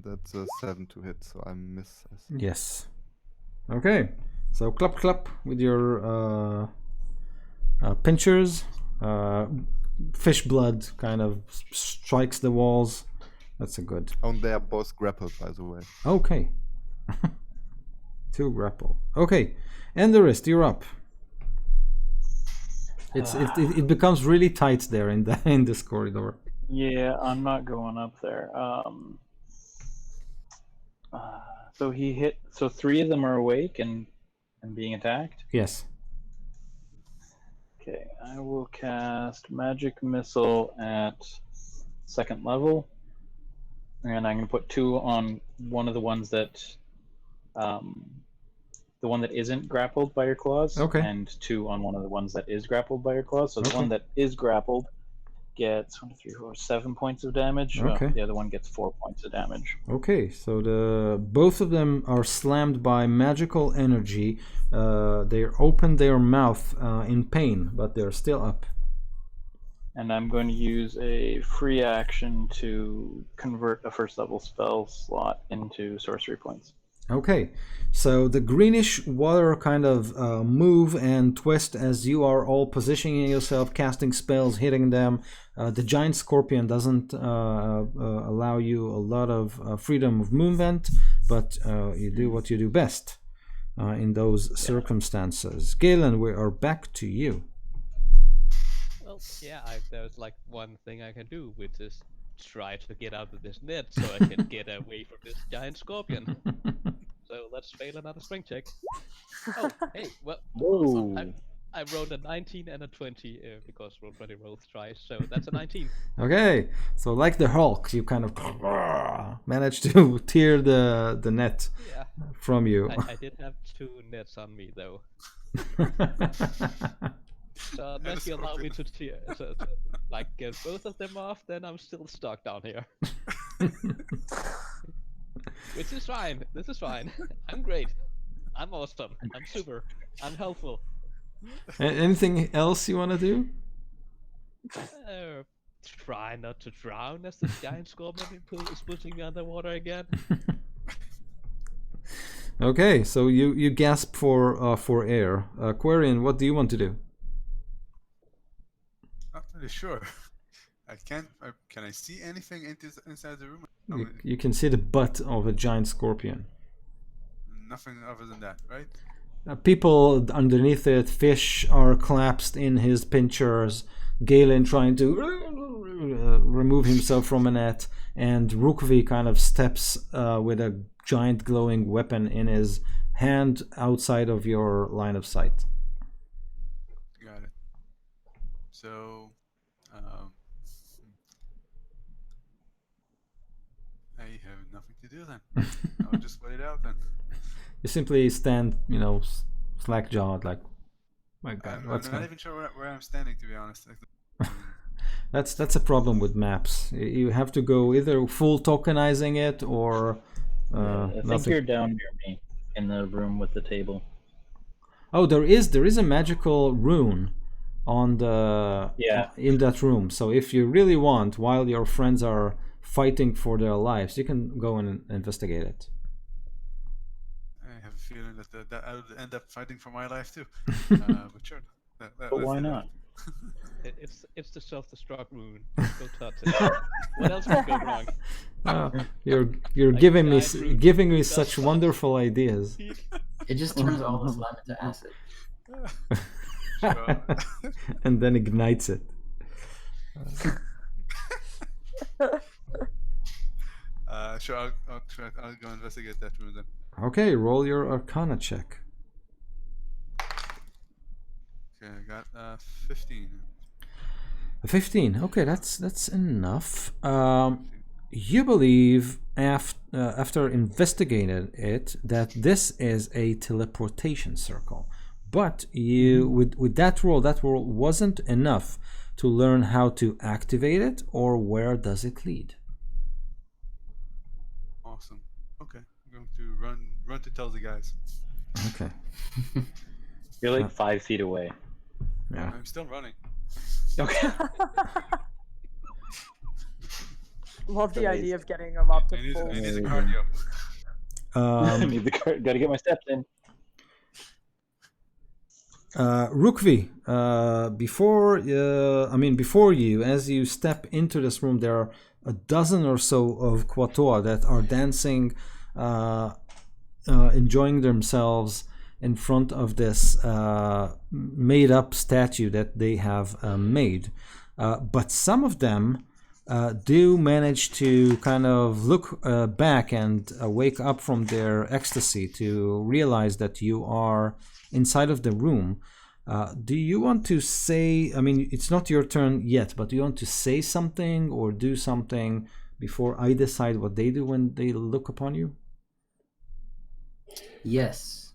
that's a 7 to hit, so I miss. I think. Yes. Okay. So clap with your pinchers. Fish blood kind of strikes the walls. That's a good. Oh, and they are both grappled, by the way. Okay. 2 grapple. Okay. And the rest, you're up. It becomes really tight there in this corridor. Yeah, I'm not going up there. So he hit. So 3 of them are awake and being attacked. Yes. Okay, I will cast Magic Missile at 2nd level, and I'm gonna put 2 on one of the ones that, the one that isn't grappled by your claws. Okay. And 2 on one of the ones that is grappled by your claws. So the Okay. one that is grappled gets 1, 2, 3, 4, 7 points of damage. Okay. The other one gets 4 points of damage. Okay, so both of them are slammed by magical energy. They open their mouth in pain, but they're still up. And I'm going to use a free action to convert a 1st level spell slot into sorcery points. Okay, so the greenish water kind of move and twist as you are all positioning yourself, casting spells, hitting them. The giant scorpion doesn't allow you a lot of freedom of movement, but you do what you do best in those circumstances. Galen, we are back to you. Well, yeah, there's like one thing I can do, which is try to get out of this net so I can get away from this giant scorpion. So let's fail another strength check. Oh, hey, well, Whoa. I rolled a 19 and a 20 because Roll20 rolls twice, so that's a 19. Okay, so like the Hulk, you kind of managed to tear the net Yeah, from you. I did have 2 nets on me though. So And a unless you allow me scorpion. to tear, like get both of them off, then I'm still stuck down here. Which is fine. This is fine. I'm great. I'm awesome. I'm super. I'm helpful. Anything else you want to do? Try not to drown as this giant scorpion is pushing me underwater again. Okay, so you gasp for air. Quarian, what do you want to do? Not really sure. I can't. Can I see anything inside the room? I mean, You can see the butt of a giant scorpion. nothing other than that, right? People underneath it, fish are collapsed in his pinchers. Galen trying to remove himself from a net, and Rukvi kind of steps with a giant glowing weapon in his hand outside of your line of sight. Got it. So, I have nothing to do then. I'll just wait it out then. You simply stand, slack-jawed, like, my God, I'm what's not going? even sure where I'm standing, to be honest. That's a problem with maps. You have to go either full tokenizing it or I think nothing. you're down near me in the room with the table. Oh, there is a magical rune on the in that room. So if you really want, while your friends are fighting for their lives, you can go and investigate it. I have a feeling that I would end up fighting for my life too. But sure. But let's why do that. not? It's the self-destruct rune. Go touch it. What else could go wrong? You're Like giving me giant rune giving me does such stuff. wonderful ideas. It just turns all the slime into acid. Sure. And then ignites it. Sure, I'll go investigate that room then. Okay, roll your Arcana check. Okay, I got 15. 15. Okay, that's enough. You believe after investigating it that this is a teleportation circle, but you with that roll wasn't enough to learn how to activate it or where does it lead. Awesome. Okay, I'm going to run to tell the guys. Okay. You're like 5 feet away. Yeah. I'm still running. Okay. Love the idea of getting them up to I need full. the cardio. I need the card. Gotta get my steps in. Rukvi, before you, as you step into this room, there are a dozen or so of Quatoa that are dancing, enjoying themselves in front of this made-up statue that they have made. But some of them do manage to kind of look back and wake up from their ecstasy to realize that you are inside of the room. Do you want to say, it's not your turn yet, but do you want to say something or do something before I decide what they do when they look upon you? Yes.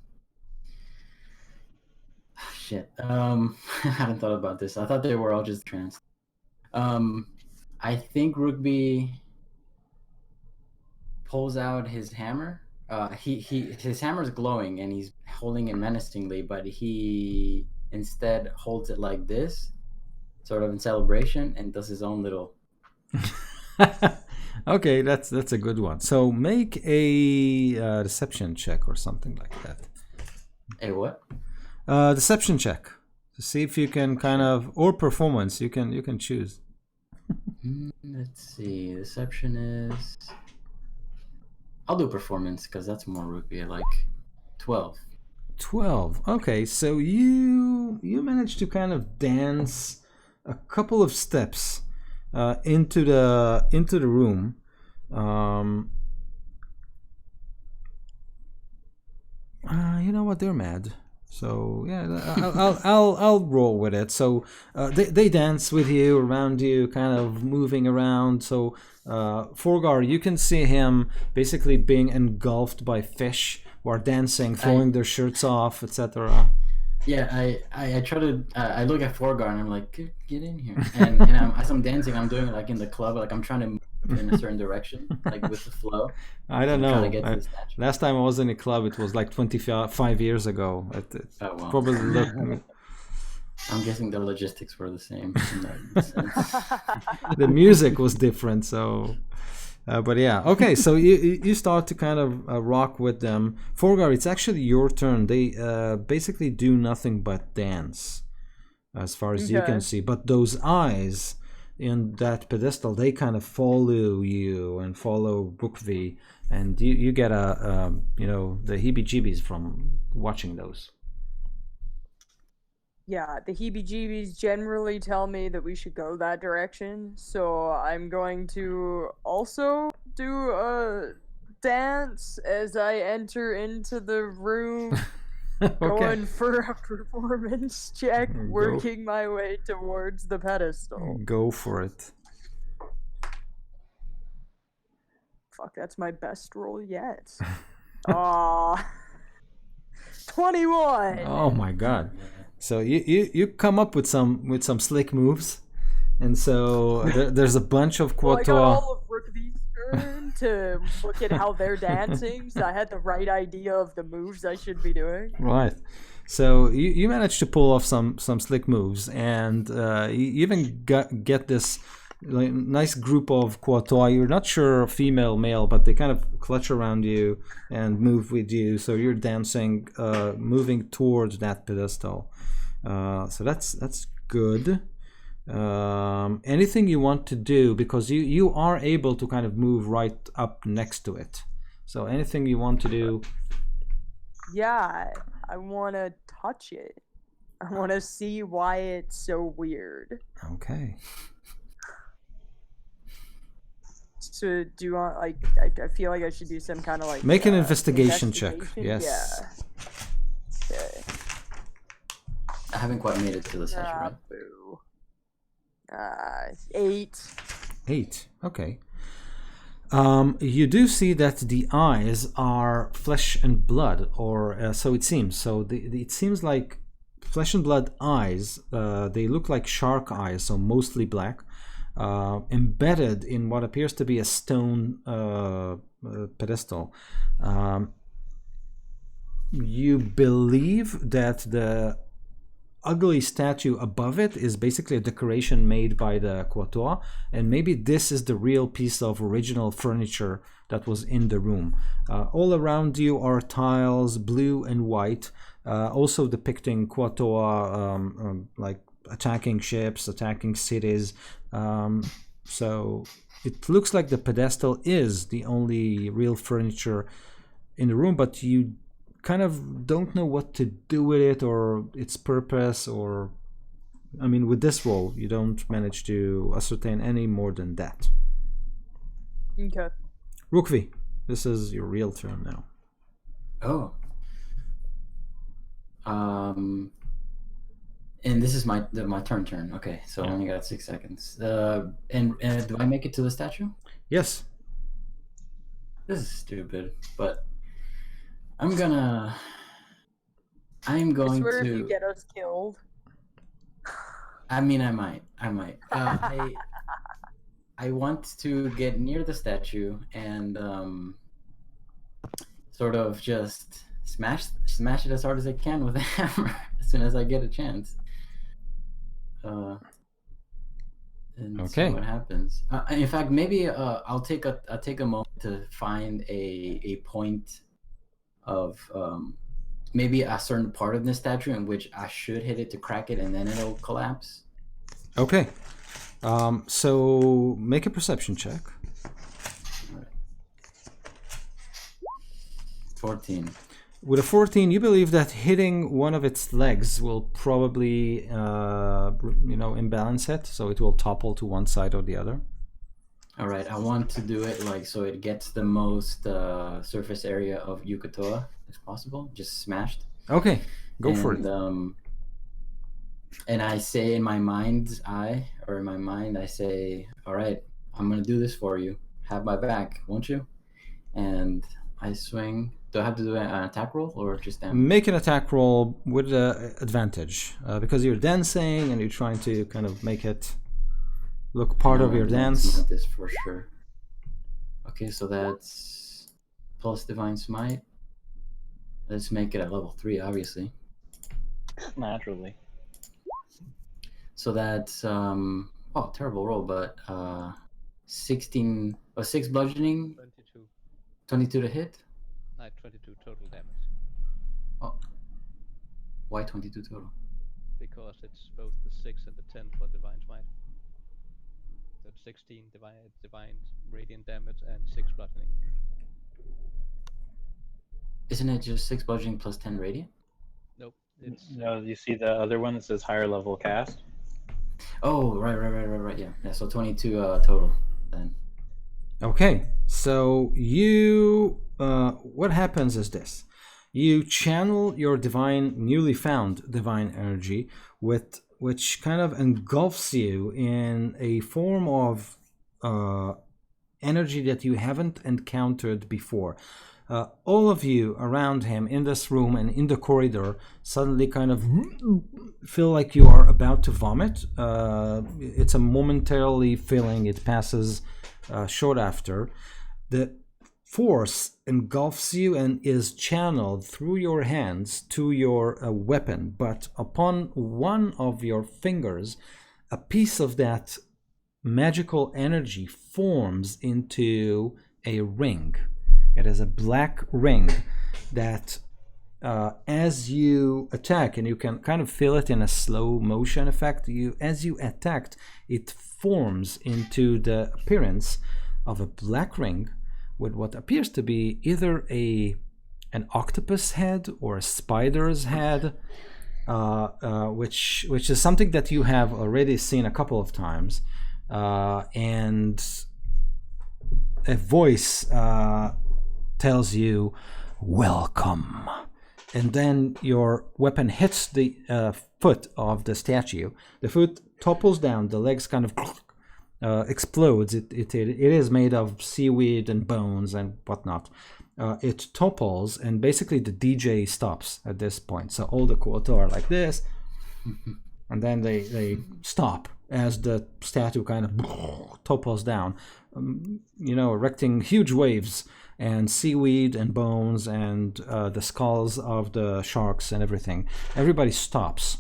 Shit. I hadn't thought about this. I thought they were all just trans. I think Rugby pulls out his hammer. His hammer's glowing and he's holding it menacingly, but he instead holds it like this, sort of in celebration, and does his own little. Okay, that's a good one. So make a deception check or something like that. A what? Deception check to see if you can kind of, or performance. You can choose. Let's see. Deception is. I'll do performance because that's more rupee. Like 12. 12. Okay, so you managed to kind of dance a couple of steps into the room. You know what? They're mad. So yeah, I'll roll with it. So they dance with you, around you, kind of moving around. So Forgar, you can see him basically being engulfed by fish who are dancing, throwing their shirts off, etc. Yeah, I try to I look at Forgar and I'm like, get in here. And as I'm dancing, I'm doing it like in the club, like I'm trying to move in a certain direction, like with the flow. I don't I'm trying know. to get to the statue. Last time I was in a club, it was like 25 years ago. Oh, well. Probably look. I'm guessing the logistics were the same in that sense. The music was different, so. But yeah, okay. So you start to kind of rock with them. Forgar, it's actually your turn. They basically do nothing but dance, as far as you can see. But those eyes in that pedestal, they kind of follow you and follow Brookvi, and you get a the heebie-jeebies from watching those. Yeah, the heebie-jeebies generally tell me that we should go that direction, so I'm going to also do a dance as I enter into the room, going for a performance check, working my way towards the pedestal. Go for it. Fuck, that's my best roll yet. Aww. 21! Oh my god. So you come up with some slick moves, and so there's a bunch of Well, I got Quatoa. all of Brookby's turn to look at how they're dancing, so I had the right idea of the moves I should be doing. Right. So you managed to pull off some slick moves, and you even get this nice group of Quatoa. You're not sure female, male, but they kind of clutch around you and move with you. So you're dancing, moving towards that pedestal. So that's good. Anything you want to do, because you are able to kind of move right up next to it. So anything you want to do? Yeah, I want to touch it. I want to see why it's so weird. Okay. So do you want, like, I feel like I should do some kind of like make an investigation check. Yes. Yeah. Okay. I haven't quite made it to the session, right? Boo. 8. 8. Okay. You do see that the eyes are flesh and blood, or so it seems. So it seems like flesh and blood eyes. They look like shark eyes, so mostly black, embedded in what appears to be a stone pedestal. You believe that the ugly statue above it is basically a decoration made by the Quatoa, and maybe this is the real piece of original furniture that was in the room. All around you are tiles, blue and white, also depicting Quatoa like attacking ships, attacking cities. So it looks like the pedestal is the only real furniture in the room, but you kind of don't know what to do with it or its purpose, or I mean, with this roll you don't manage to ascertain any more than that. Okay. Brookvi, this is your real turn now. Oh. And this is my turn. Okay, so I only got 6 seconds. And do I make it to the statue? Yes. This is stupid, but I'm going I swear to. if you get us killed. I mean, I might. I want to get near the statue and sort of just smash it as hard as I can with a hammer as soon as I get a chance. And okay. See what happens. In fact, maybe I'll take a moment to find a point of maybe a certain part of the statue in which I should hit it to crack it, and then it'll collapse. Okay. So make a perception check. All right. 14. With a 14, you believe that hitting one of its legs will probably, imbalance it, so it will topple to one side or the other. All right, I want to do it like so it gets the most surface area of Yucatoa as possible, just smashed. Okay. Go for it. And I say in my mind's eye, or in my mind, I say, all right, I'm going to do this for you. Have my back, won't you? And I swing. Do I have to do an attack roll or just damage? Make an attack roll with advantage because you're dancing and you're trying to kind of make it look part of your dance. Not this for sure. Okay, so that's plus Divine Smite. Let's make it at level 3, obviously. Naturally. So that's oh, terrible roll, but 16 or 6 bludgeoning, 22. 22 to hit. 22 total damage. Oh, why 22 total? Because it's both the 6 and the 10 for Divine Smite. So it's 16 divine radiant damage and 6 bludgeoning. Isn't it just 6 bludgeoning plus 10 radiant? Nope. It's No, you see the other one that says higher level cast? Oh, right. Yeah, so 22 total then. Okay, so you what happens is this: you channel your newly found divine energy, which kind of engulfs you in a form of energy that you haven't encountered before. All of you around him in this room and in the corridor suddenly kind of feel like you are about to vomit. It's a momentarily feeling. It passes short after. The force engulfs you and is channeled through your hands to your weapon, but upon one of your fingers, a piece of that magical energy forms into a ring. It is a black ring that as you attack, and you can kind of feel it in a slow motion effect, as you attacked, it forms into the appearance of a black ring with what appears to be either an octopus head or a spider's head, which is something that you have already seen a couple of times, and a voice tells you, "Welcome." And then your weapon hits the foot of the statue. The foot topples down, the legs kind of explodes. It is made of seaweed and bones and whatnot. It topples, and basically the DJ stops at this point. So all the quota are like this, and then they stop as the statue kind of topples down, erecting huge waves and seaweed and bones and the skulls of the sharks and everything. Everybody stops,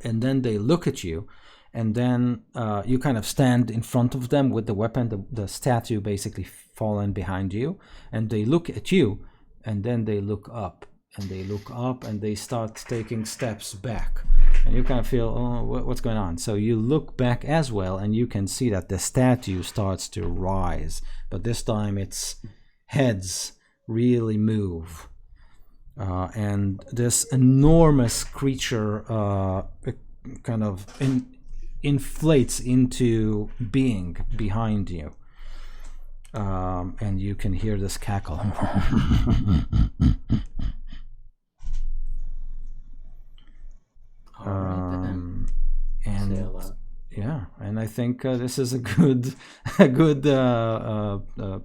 and then they look at you, and then you kind of stand in front of them with the weapon, the statue basically fallen behind you, and they look at you, and then they look up, and they look up, and they start taking steps back, and you kind of feel, oh, what's going on? So you look back as well, and you can see that the statue starts to rise, but this time its heads really move, and this enormous creature kind of inflates into being behind you, and you can hear this cackle. And yeah, and I think this is a good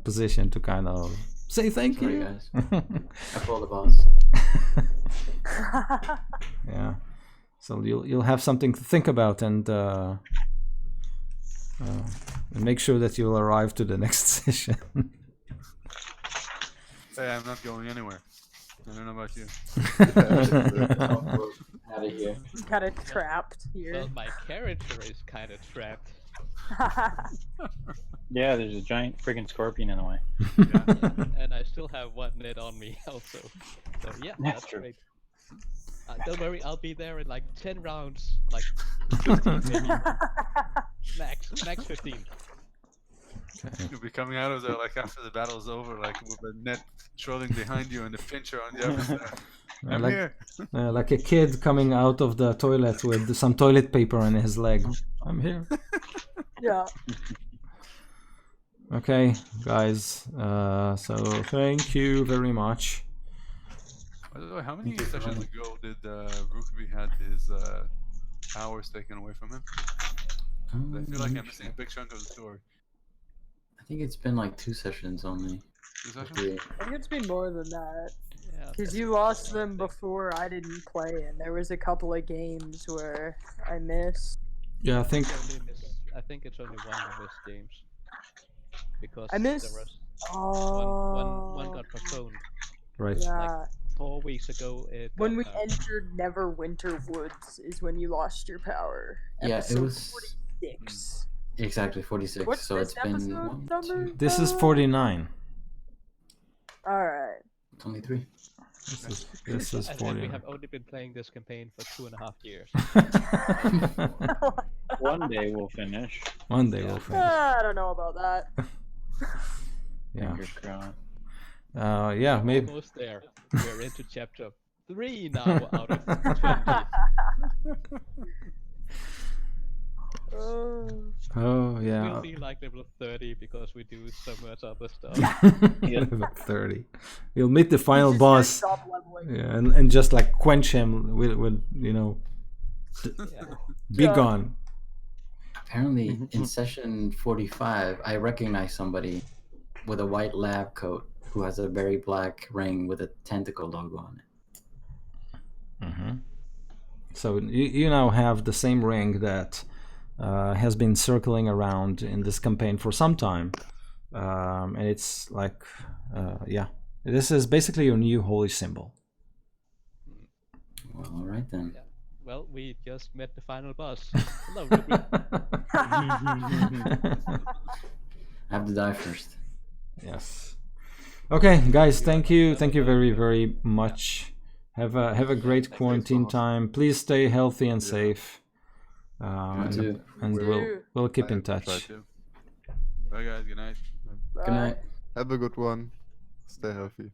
position to kind of say thank you. Guys. I pulled the boss. Yeah, so you'll have something to think about, and make sure that you'll arrive to the next session. Hey, I'm not going anywhere. I don't know about you. Out of here. Kind of trapped here. Well, my character is kind of trapped. Yeah, there's a giant friggin' scorpion in the way. Yeah, and I still have 1 net on me also. So yeah, that's true. great. Don't worry, I'll be there in like 10 rounds, like 15 maybe. Max 15. You'll be coming out of there like after the battle's over, like with a net trolling behind you and the pincher on the other side. I'm here. Like a kid coming out of the toilet with some toilet paper on his leg. I'm here. Yeah. Okay, guys. So thank you very much. By the way, how many Thank you for sessions running. ago did Rookie had his hours taken away from him? I feel like I'm missing a big chunk of the story. I think it's been like 2 sessions only. 2 or sessions? 3. I think it's been more than that. Yeah, Because that's you what lost I them think. before I didn't play, and there was a couple of games where I missed. Yeah, I think I think it's only one of missed games. Because I missed. there was Oh. one got postponed. right. Yeah. 4 weeks ago it When got we back. entered Neverwinter Woods is when you lost your power. Yeah, it Episode was 46. exactly 46. What's so this it's been episode 1, number? 2. This is 49. Alright. It's only 3. This is And we 49. have only been playing this campaign for 2.5 years. One day we'll finish. One day we'll finish. I don't know about that. Yeah. Fingers crossed. Yeah, maybe. Almost there. We're into chapter 3 now out of 20. Oh yeah. We'll be like level 30 because we do so much other stuff. Level 30. We'll meet the final He's just gonna boss. stop leveling. Yeah, and just like quench him with you know, Yeah. be Yeah. gone. Apparently, in session 45, I recognize somebody with a white lab coat who has a very black ring with a tentacle logo on it. Mm-hmm. So you now have the same ring that has been circling around in this campaign for some time, and it's like, yeah, this is basically your new holy symbol. Well, all right then. Yeah. Well, we just met the final boss. Hello, Ruby. I have to die first. Yes. Okay, guys, thank you very, very much. Have a great quarantine time. Please stay healthy and safe. too. And we'll keep in Try touch. to. Bye guys, good night. Good night. Have a good one. Stay healthy.